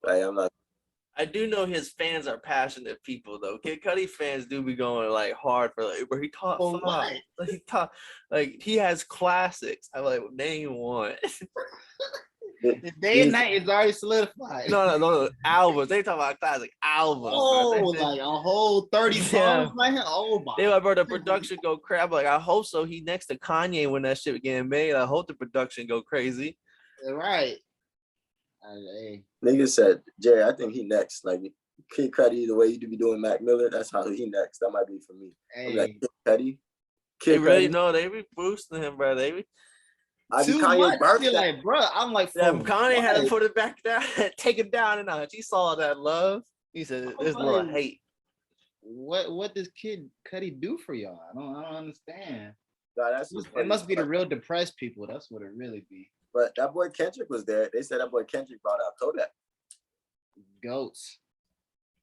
Like, I'm not. I do know his fans are passionate people though. Kid Cudi fans do be going like hard for like where he taught. Like he taught, like he has classics. I'm like, name one. The Day and Night is already solidified. No. Albums. They talk about classic albums. Oh, like a whole 30 songs, man. Oh my. They like, bro, the production go crap. Like, I hope so. He next to Kanye when that shit getting made. I hope the production go crazy. Right. Nigga said, "Jerry, I think he next." Like Kid Cudi, the way you do be doing Mac Miller, that's how he next. That might be for me. I'm like, Kid Cudi. They really know they be boosting him, bro. They be. I be Kanye's birthday. Like, bro, I'm like, Kanye had to put it back down, take it down a notch. He saw that love. He said, "There's a little hate." What does Kid Cudi do for y'all? I don't understand. God, it must be the real depressed people. That's what it really be. But that boy Kendrick was there. They said that boy Kendrick brought out Kodak. Goats.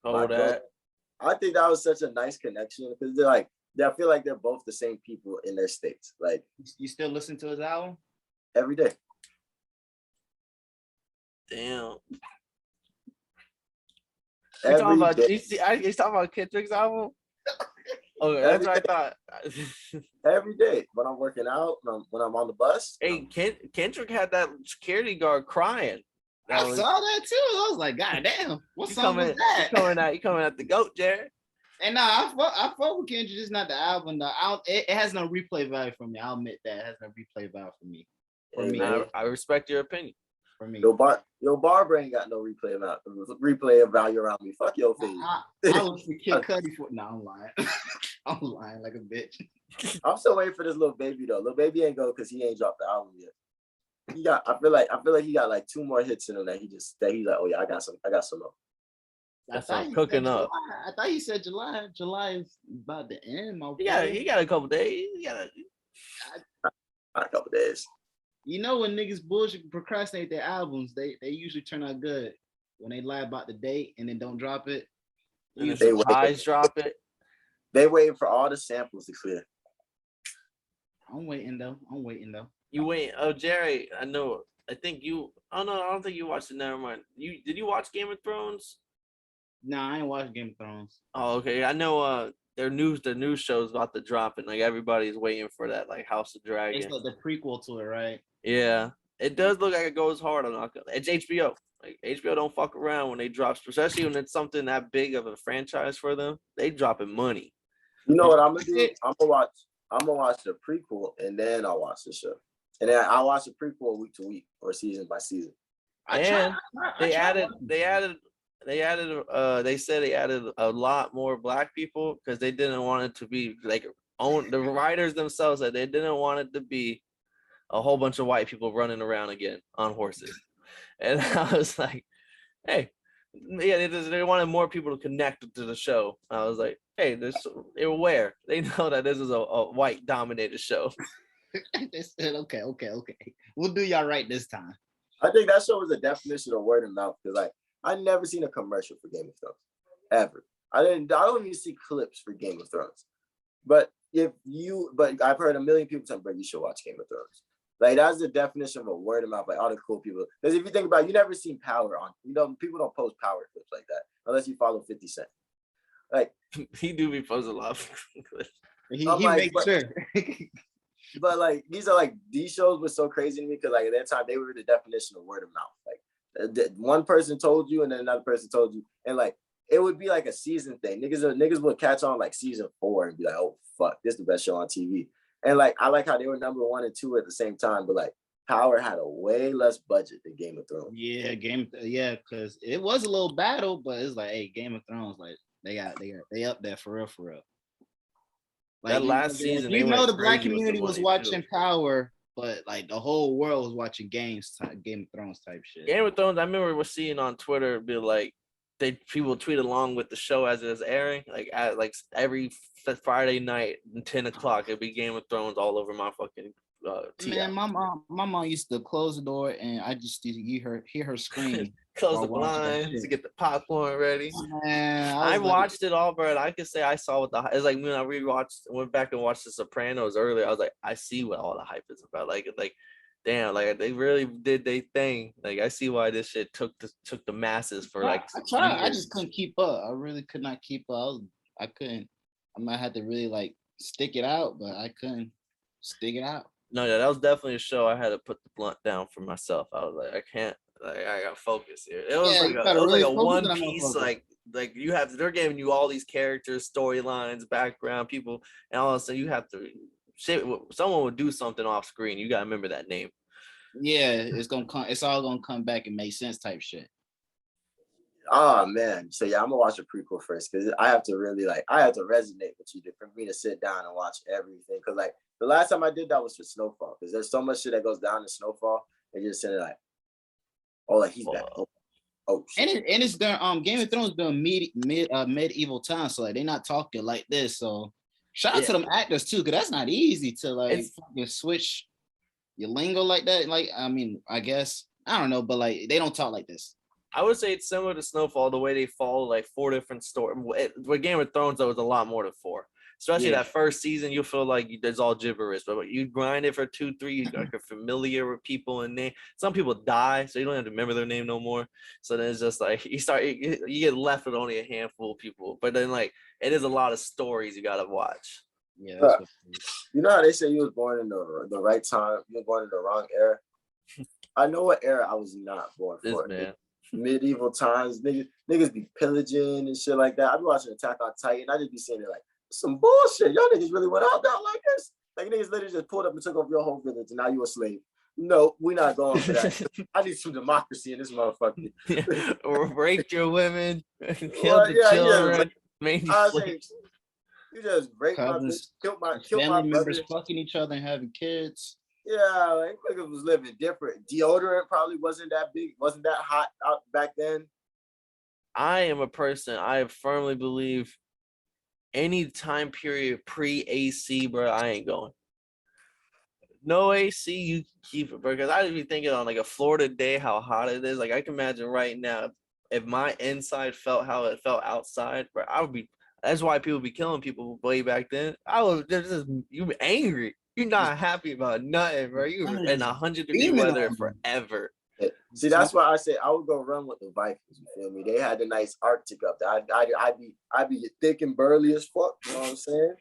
Kodak. I think that was such a nice connection because they're like, I feel like they're both the same people in their states. Like, you still listen to his album? Every day. Damn. He's talking about Kendrick's album? Okay, that's what I thought. Every day when I'm working out, when I'm on the bus. Hey, Kendrick had that security guard crying. I saw that too. I was like, God damn, what song was that? You coming at the GOAT, Jared? And no, I fuck with Kendrick, just not the album. It has no replay value for me. I'll admit that it has no replay value for me. I respect your opinion. For me, your barber ain't got no replay value around me. Fuck your face. I was the Kid Cudi for. No, I'm lying. I'm lying like a bitch. I'm still waiting for this Lil Baby though. Lil Baby ain't go because he ain't dropped the album yet. I feel like he got like 2 more hits in him that he's like, oh yeah, I got some more. That's cooking up. I thought you said July. July is about to end. He got a couple days. A couple days. You know when niggas bullshit procrastinate their albums, they usually turn out good. When they lie about the date and then don't drop it. They drop it. They waiting for all the samples to clear. I'm waiting though. You wait. Oh, Jerry, I know. I think you. Oh no, I don't think you watched it. Never mind. Did you watch Game of Thrones? Nah, I ain't watched Game of Thrones. Oh, okay. I know. Their news show's about to drop, and like everybody's waiting for that, like House of Dragon. It's like the prequel to it, right? Yeah, it does look like it goes hard on. It's HBO. Like HBO don't fuck around when they drop, especially when it's something that big of a franchise for them. They dropping money. You know what I'm gonna do? I'm gonna watch the prequel and then I'll watch the show. And then I'll watch the prequel week to week or season by season. They said they added a lot more black people because they didn't want it to be like the writers themselves said they didn't want it to be a whole bunch of white people running around again on horses. And I was like, hey, yeah, they wanted more people to connect to the show. I was like, hey, they're aware. They know that this is a white dominated show. They said, okay. We'll do y'all right this time. I think that show was the definition of word of mouth because like I never seen a commercial for Game of Thrones ever. I don't even see clips for Game of Thrones. But I've heard a million people tell me, bro, you should watch Game of Thrones. Like that's the definition of a word of mouth. Like all the cool people. Because if you think about it, you never seen Power on. People don't post Power clips like that unless you follow 50 Cent. Like he do be posting a lot of clips. He makes sure. But like these shows were so crazy to me because like at that time they were the definition of word of mouth. Like one person told you and then another person told you, and like it would be like a season thing. Niggas would catch on like season 4 and be like, oh fuck, this is the best show on TV. And like I like how they were number 1 and 2 at the same time, but like Power had a way less budget than Game of Thrones. Yeah, because it was a little battle, but it's like, hey, Game of Thrones, like they up there for real. Like that last season, the black community was watching Power, but like the whole world was watching Game of Thrones type shit. Game of Thrones, I remember we're seeing on Twitter be like people tweet along with the show as it is airing, like at like every Friday night 10 o'clock, it'd be Game of Thrones all over my fucking TV. Man, my mom used to close the door and I just used to hear her scream. Close the blinds to get the popcorn ready. Man, I watched it all, bro. And I could say I saw what it's like when I went back and watched The Sopranos earlier. I was like, I see what all the hype is about. Like damn, like they really did their thing. Like I see why this shit took the masses for like. I tried. I just couldn't keep up. I really could not keep up. I couldn't. I might have to really like stick it out, but I couldn't stick it out. No, yeah, that was definitely a show I had to put the blunt down for myself. I was like, I can't. Like I got focus here. It was like a One Piece. Like they're giving you all these characters, storylines, background, people, and all of a sudden you have to. Someone would do something off screen. You gotta remember that name. Yeah, it's all gonna come back and make sense type shit. Oh man. So yeah, I'm gonna watch a prequel first because I have to resonate with you for me to sit down and watch everything. Cause like the last time I did that was for Snowfall. Cause there's so much shit that goes down in Snowfall. And you're just sitting like, oh, like he's back. Oh shit. And it's their Game of Thrones during medieval times, so like they're not talking like this. So shout out to them actors too, because that's not easy to like switch your lingo like that. Like, I mean, I guess I don't know, but like they don't talk like this. I would say it's similar to Snowfall, the way they follow like 4 different stories. With Game of Thrones, there was a lot more than 4. Especially that first season, you feel like there's all gibberish, but you grind it for 2, 3, you're familiar with people and name. Some people die, so you don't have to remember their name no more. So then it's just like you get left with only a handful of people. But then like it is a lot of stories you gotta watch. Yeah, you know how they say you was born in the right time, you were born in the wrong era. I know what era I was not born for. Man. Medieval times, niggas be pillaging and shit like that. I be watching Attack on Titan. I just be saying it like some bullshit. Y'all niggas really went out there like this. Like niggas literally just pulled up and took over your whole village and now you a slave. No, we're not going for that. I need some democracy in this motherfucker. Or raped your women, killed the children. You just raped my bitch, killed my family members brother. fucking each other and having kids. Yeah, like niggas was living different. Deodorant probably wasn't that big, wasn't that hot out back then. I am a person, I firmly believe any time period pre-AC, bro, I ain't going. No AC, you keep it, bro. Because I would be thinking on like a Florida day how hot it is. Like I can imagine right now if my inside felt how it felt outside, bro, I would be. That's why people be killing people way back then. You be angry. You're not happy about nothing, bro. You were in 100-degree weather forever. See, that's why I say I would go run with the Vikings. You feel me? They had the nice Arctic up there. I'd be thick and burly as fuck. You know what I'm saying?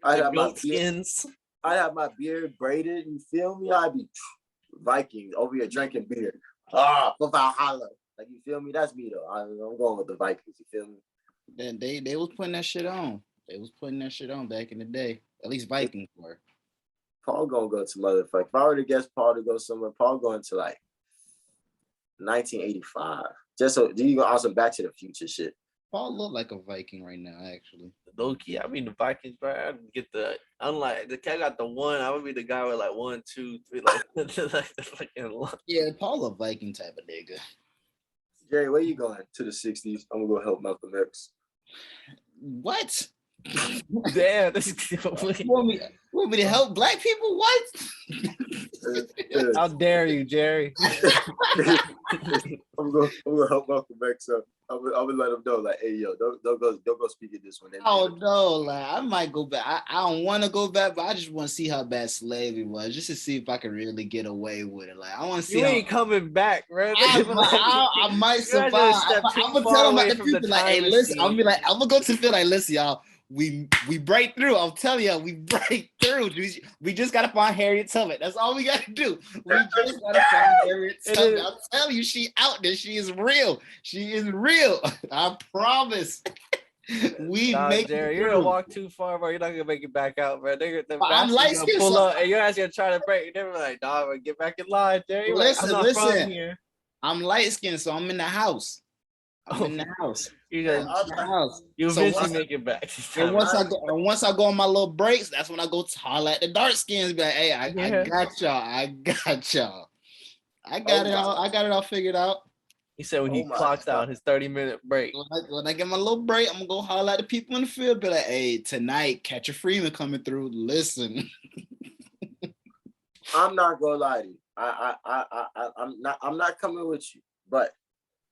I'd have my skins. I'd have my beard braided. You feel me? I'd be Viking over here drinking beer. For Valhalla. Like you feel me? That's me though. I'm going with the Vikings. You feel me? Then they was putting that shit on. They was putting that shit on back in the day. At least Vikings were. Paul gonna go to motherfucker. If I were to guess Paul to go somewhere, Paul going to like 1985. Just so you go on some Back to the Future shit. Paul look like a Viking right now, actually. Low-key, I mean the Vikings, bro. I'd get unlike the cat got the 1. I would be the guy with like 1, 2, 3, like yeah, Paul a Viking type of nigga. Jerry, where you going? To the 60s. I'm gonna go help Malcolm X. What? Damn, this is want me to help black people? What? How dare you, Jerry? I'm gonna help Malcolm X up. I'm gonna let him know, like, hey, yo, don't go speak at this one. Oh no, like I might go back. I don't want to go back, but I just want to see how bad slavery was, just to see if I can really get away with it. Like I want to see. You ain't coming back, right? I might survive. I'm gonna tell them about the future. Like, hey, listen, I'm gonna be like, I'm gonna go to the field. Like, listen, y'all. We break through. I'm telling y'all, we break through. We just gotta find Harriet Tubman. That's all we gotta do. We just gotta find Harriet Tubman. I'm telling you, she out there. She is real. She is real. I promise. Jerry, you're gonna walk too far, bro. You're not gonna make it back out, bro. I'm light skinned. Pull up, and your ass gonna try to break. They're like, dog, get back in line, Jerry. Listen, like, I'm not from here. I'm light skinned, so I'm in the house. In the house. You eventually make it back. And once I go on my little breaks, that's when I go holler at the dark skins. Be like, hey, I got y'all. I got it all. I got it all figured out. He said when he clocks out his 30-minute break. When I get my little break, I'm gonna go holler at the people in the field. Be like, hey, tonight, Catcher Freeman coming through. Listen. I'm not gonna lie to you. I'm not coming with you, but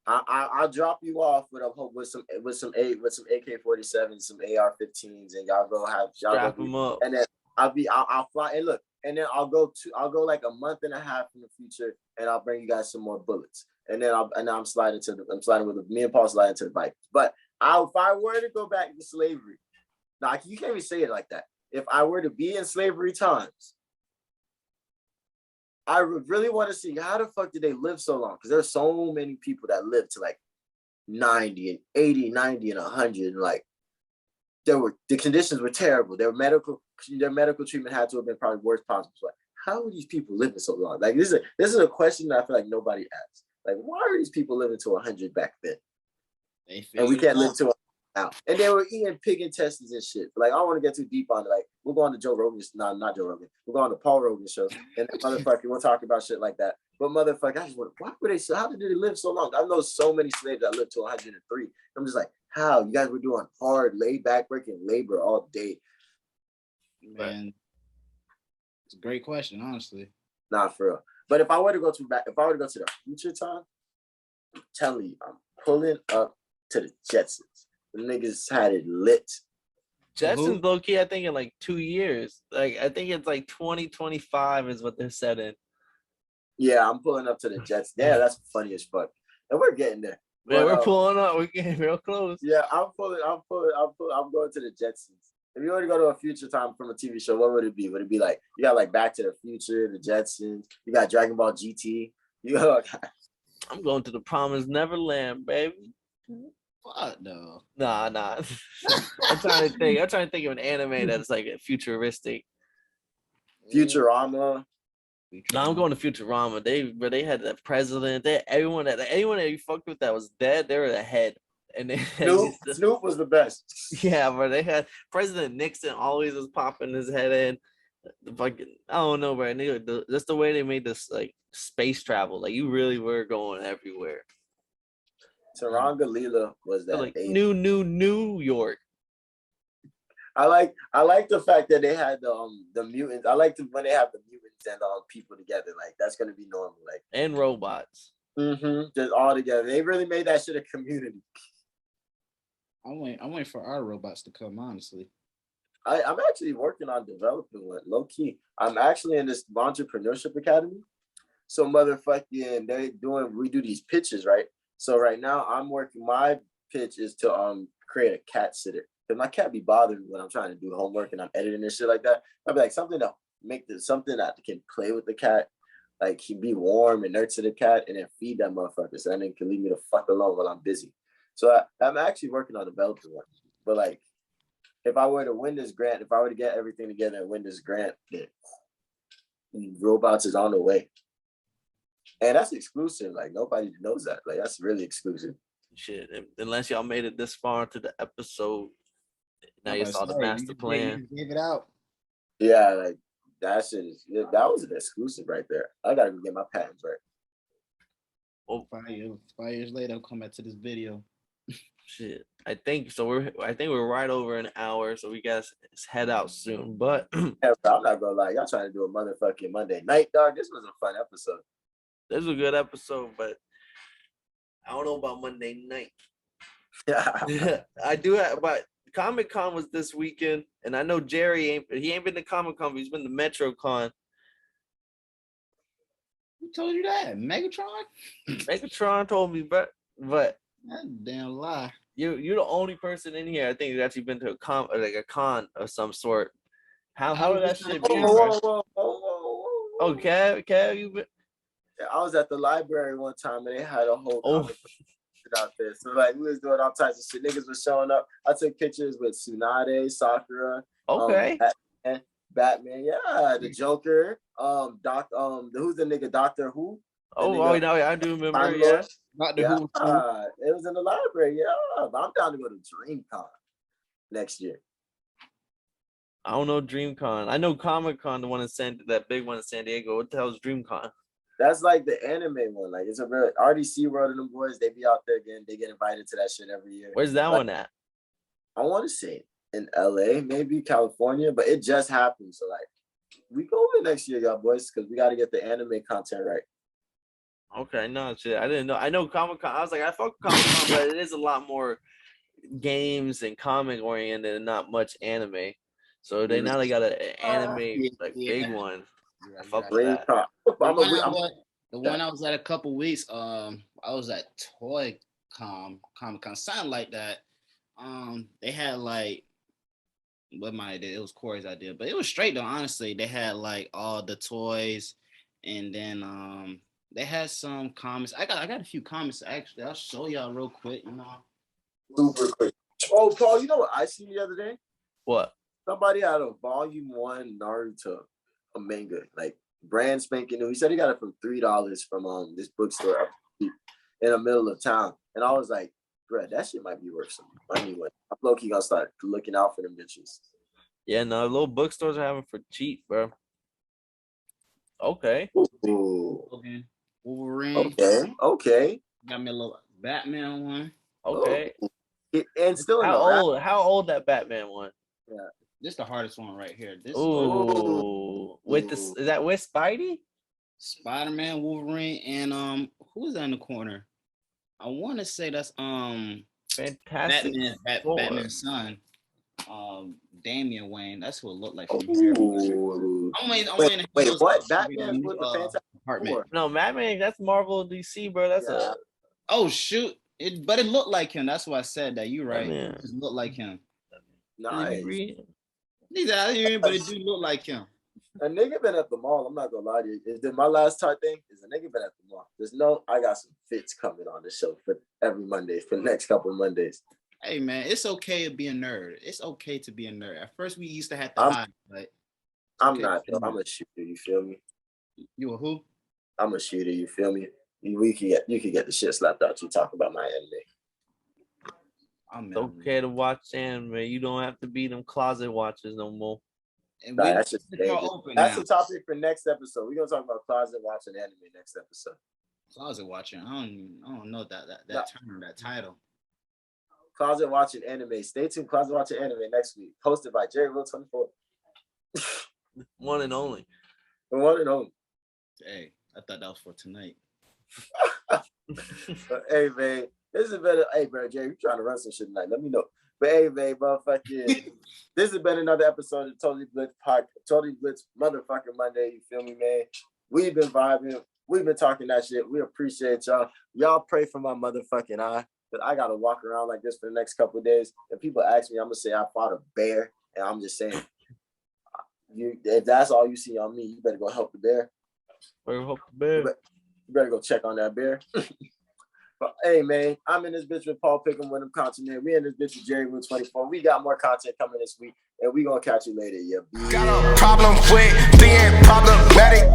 I'll drop you off with some AK-47s, some AR-15s, and y'all go strap them up. And then I'll fly and look, and then I'll go like a month and a half in the future, and I'll bring you guys some more bullets. And then I'm sliding with me and Paul sliding to the bike. But if I were to go back to slavery, now you can't even say it like that. If I were to be in slavery times, I would really want to see how the fuck did they live so long? Because there's so many people that lived to like 90 and 80, 90 and 100. And like the conditions were terrible. Their medical treatment had to have been probably worst possible. So like, how are these people living so long? Like this is a question that I feel like nobody asks. Like, why are these people living to 100 back then? And we can't live to 100 now. And they were eating pig intestines and shit. Like, I don't want to get too deep on it. Like, we're going to Joe Rogan's, not Joe Rogan. We're going to Paul Rogan's show. And motherfucker, we'll talk about shit like that. But motherfucker, I just wonder, how did they live so long? I know so many slaves that lived to 103. I'm just like, how? You guys were doing hard, laid back, working labor all day. Man, it's a great question, honestly. Nah, for real. But if I were to go to the future time, I'm telling you, I'm pulling up to the Jetsons. The niggas had it lit. Jetsons low key, I think in like 2 years. Like I think it's like 2025 is what they're set in. Yeah, I'm pulling up to the Jets. Yeah, that's funny as fuck. And we're getting there. Yeah, we're pulling up. We're getting real close. Yeah, I'm going to the Jetsons. If you were to go to a future time from a TV show, what would it be? Would it be like, you got like Back to the Future, the Jetsons, you got Dragon Ball GT, I'm going to the Promised Neverland, baby. What no? Nah. I'm trying to think of an anime that's like futuristic. Futurama. No, I'm going to Futurama. They had the president. Anyone that you fucked with that was dead, they were the head. And Snoop was the best. Yeah, but they had President Nixon always was popping his head in. The fucking, I don't know, bro. That's the way they made this like space travel. Like you really were going everywhere. Taranga Leela was that like New York. I like the fact that they had the mutants. I like when they have the mutants and people together. Like that's gonna be normal. Like and robots. Just all together. They really made that shit a community. I'm waiting for our robots to come, honestly. I'm actually working on developing one, low key. I'm actually in this entrepreneurship academy. So motherfucking we do these pitches, right? So right now my pitch is to create a cat sitter. Because my cat be bothering me when I'm trying to do homework and I'm editing and shit like that. I'd be like something that can play with the cat. Like he'd be warm and nurture the cat and then feed that motherfucker. So that nigga can leave me the fuck alone while I'm busy. So I'm actually working on developing one. But like, if I were to win this grant, if I were to get everything together and win this grant, then robots is on the way. And that's exclusive. Like nobody knows that. Like that's really exclusive. Shit, unless y'all made it this far into the episode, now you saw the master plan. Give it out. Yeah, like that was an exclusive right there. I gotta go get my patents right. Well, 5 years later, I'll come back to this video. Shit, I think so. I think we're right over an hour, so we got to head out soon. But Yeah, bro, I'm not gonna lie, y'all trying to do a motherfucking Monday night, dog. This was a fun episode. this was a good episode, but I don't know about Monday night. Yeah. I do have, but Comic-Con was this weekend, and I know Jerry ain't been to Comic-Con, but he's been to MetroCon. Who told you that? Megatron? Megatron told me, but That's a damn lie. you're the only person in here I think who's actually been to a con of some sort. How did that shit be? Whoa. Oh, Kev, you been? Yeah, I was at the library one time and they had a whole comic shit out there. So like we was doing all types of shit. Niggas was showing up. I took pictures with Tsunade, Sakura, Okay. Batman, yeah, the Joker, who's the nigga, Doctor Who? No, I do remember. Time Yeah. Lord. Doctor Yeah, Who. it was in the library. Yeah, but I'm down to go to DreamCon next year. I don't know DreamCon. I know Comic-Con, the one in that big one in San Diego. What the hell is DreamCon? That's like the anime one. Like it's a real RDC World and them boys. They be out there again. They get invited to that shit every year. Where's that one at? I want to say in LA, maybe California, but it just happened. So like, we go over next year, y'all boys, because we got to get the anime content right. Okay, no shit. I didn't know. I know Comic-Con. I was like, I fuck with Comic-Con, but it is a lot more games and comic oriented and not much anime. So they got an anime big one. I fuck with that. The one I was at a couple weeks, I was at Comic-Con, something like that. They had like, what my idea? It was Corey's idea, but it was straight though. Honestly, they had like all the toys, and then they had some comics. I got a few comics actually. I'll show y'all real quick. You know, Super quick. Oh, Paul, you know what I seen the other day? What? Somebody had a volume 1 Naruto, a manga, like brand spanking new. He said he got it for $3 from this bookstore up in the middle of town, and I was like, bro, that shit might be worth some money. I'm low-key gonna start looking out for them bitches. Yeah, no, little bookstores are having for cheap, bro. Okay. Ooh. Wolverine. Okay. Got me a little Batman one. Okay. And still how old that Batman one? Yeah. This is the hardest one right here. This is that with Spidey? Spider-Man, Wolverine, and who's that in the corner? I want to say that's Fantastic. Batman's son, Damian Wayne. That's who it looked like. Wait, what? Batman with the Fantastic Four. No, Batman. That's Marvel and DC, bro. That's Oh shoot! But it looked like him. That's why I said that. You right? Yeah. It looked like him. Nice. He's out here, but it do look like him. A nigga been at the mall. I'm not gonna lie to you. Is my last type thing? Is a nigga been at the mall? I got some fits coming on the show for every Monday for the next couple of Mondays. Hey man, it's okay to be a nerd. It's okay to be a nerd. At first we used to have to hide, but I'm not though. I'm a shooter. You feel me? You a who? I'm a shooter. You feel me? You can get the shit slapped out. You talk about my anime. It's okay to watch anime. You don't have to be them closet watchers no more. Nah, that's the topic for next episode. We're gonna talk about closet watching anime next episode. Closet watching. I don't know that term, that title. Closet watching anime. Stay tuned. Closet watching anime next week. Hosted by Jerry Will 24. One and only. The one and only. Hey, I thought that was for tonight. But, hey man, this has been hey bro, Jerry, you trying to run some shit tonight? Let me know. But hey man, motherfucking, this has been another episode of Totally Blitz motherfucking Monday. You feel me, man? We've been vibing. We've been talking that shit. We appreciate y'all. Y'all pray for my motherfucking eye. But I gotta walk around like this for the next couple of days. If people ask me, I'm gonna say I fought a bear, and I'm just saying, if that's all you see on me, you better go help the bear. You better go check on that bear. But hey man, I'm in this bitch with Paul Pickham with him content, man. We in this bitch with Jerry Wood 24. We got more content coming this week, and we gonna catch you later. Yeah. Got a problem with being problematic.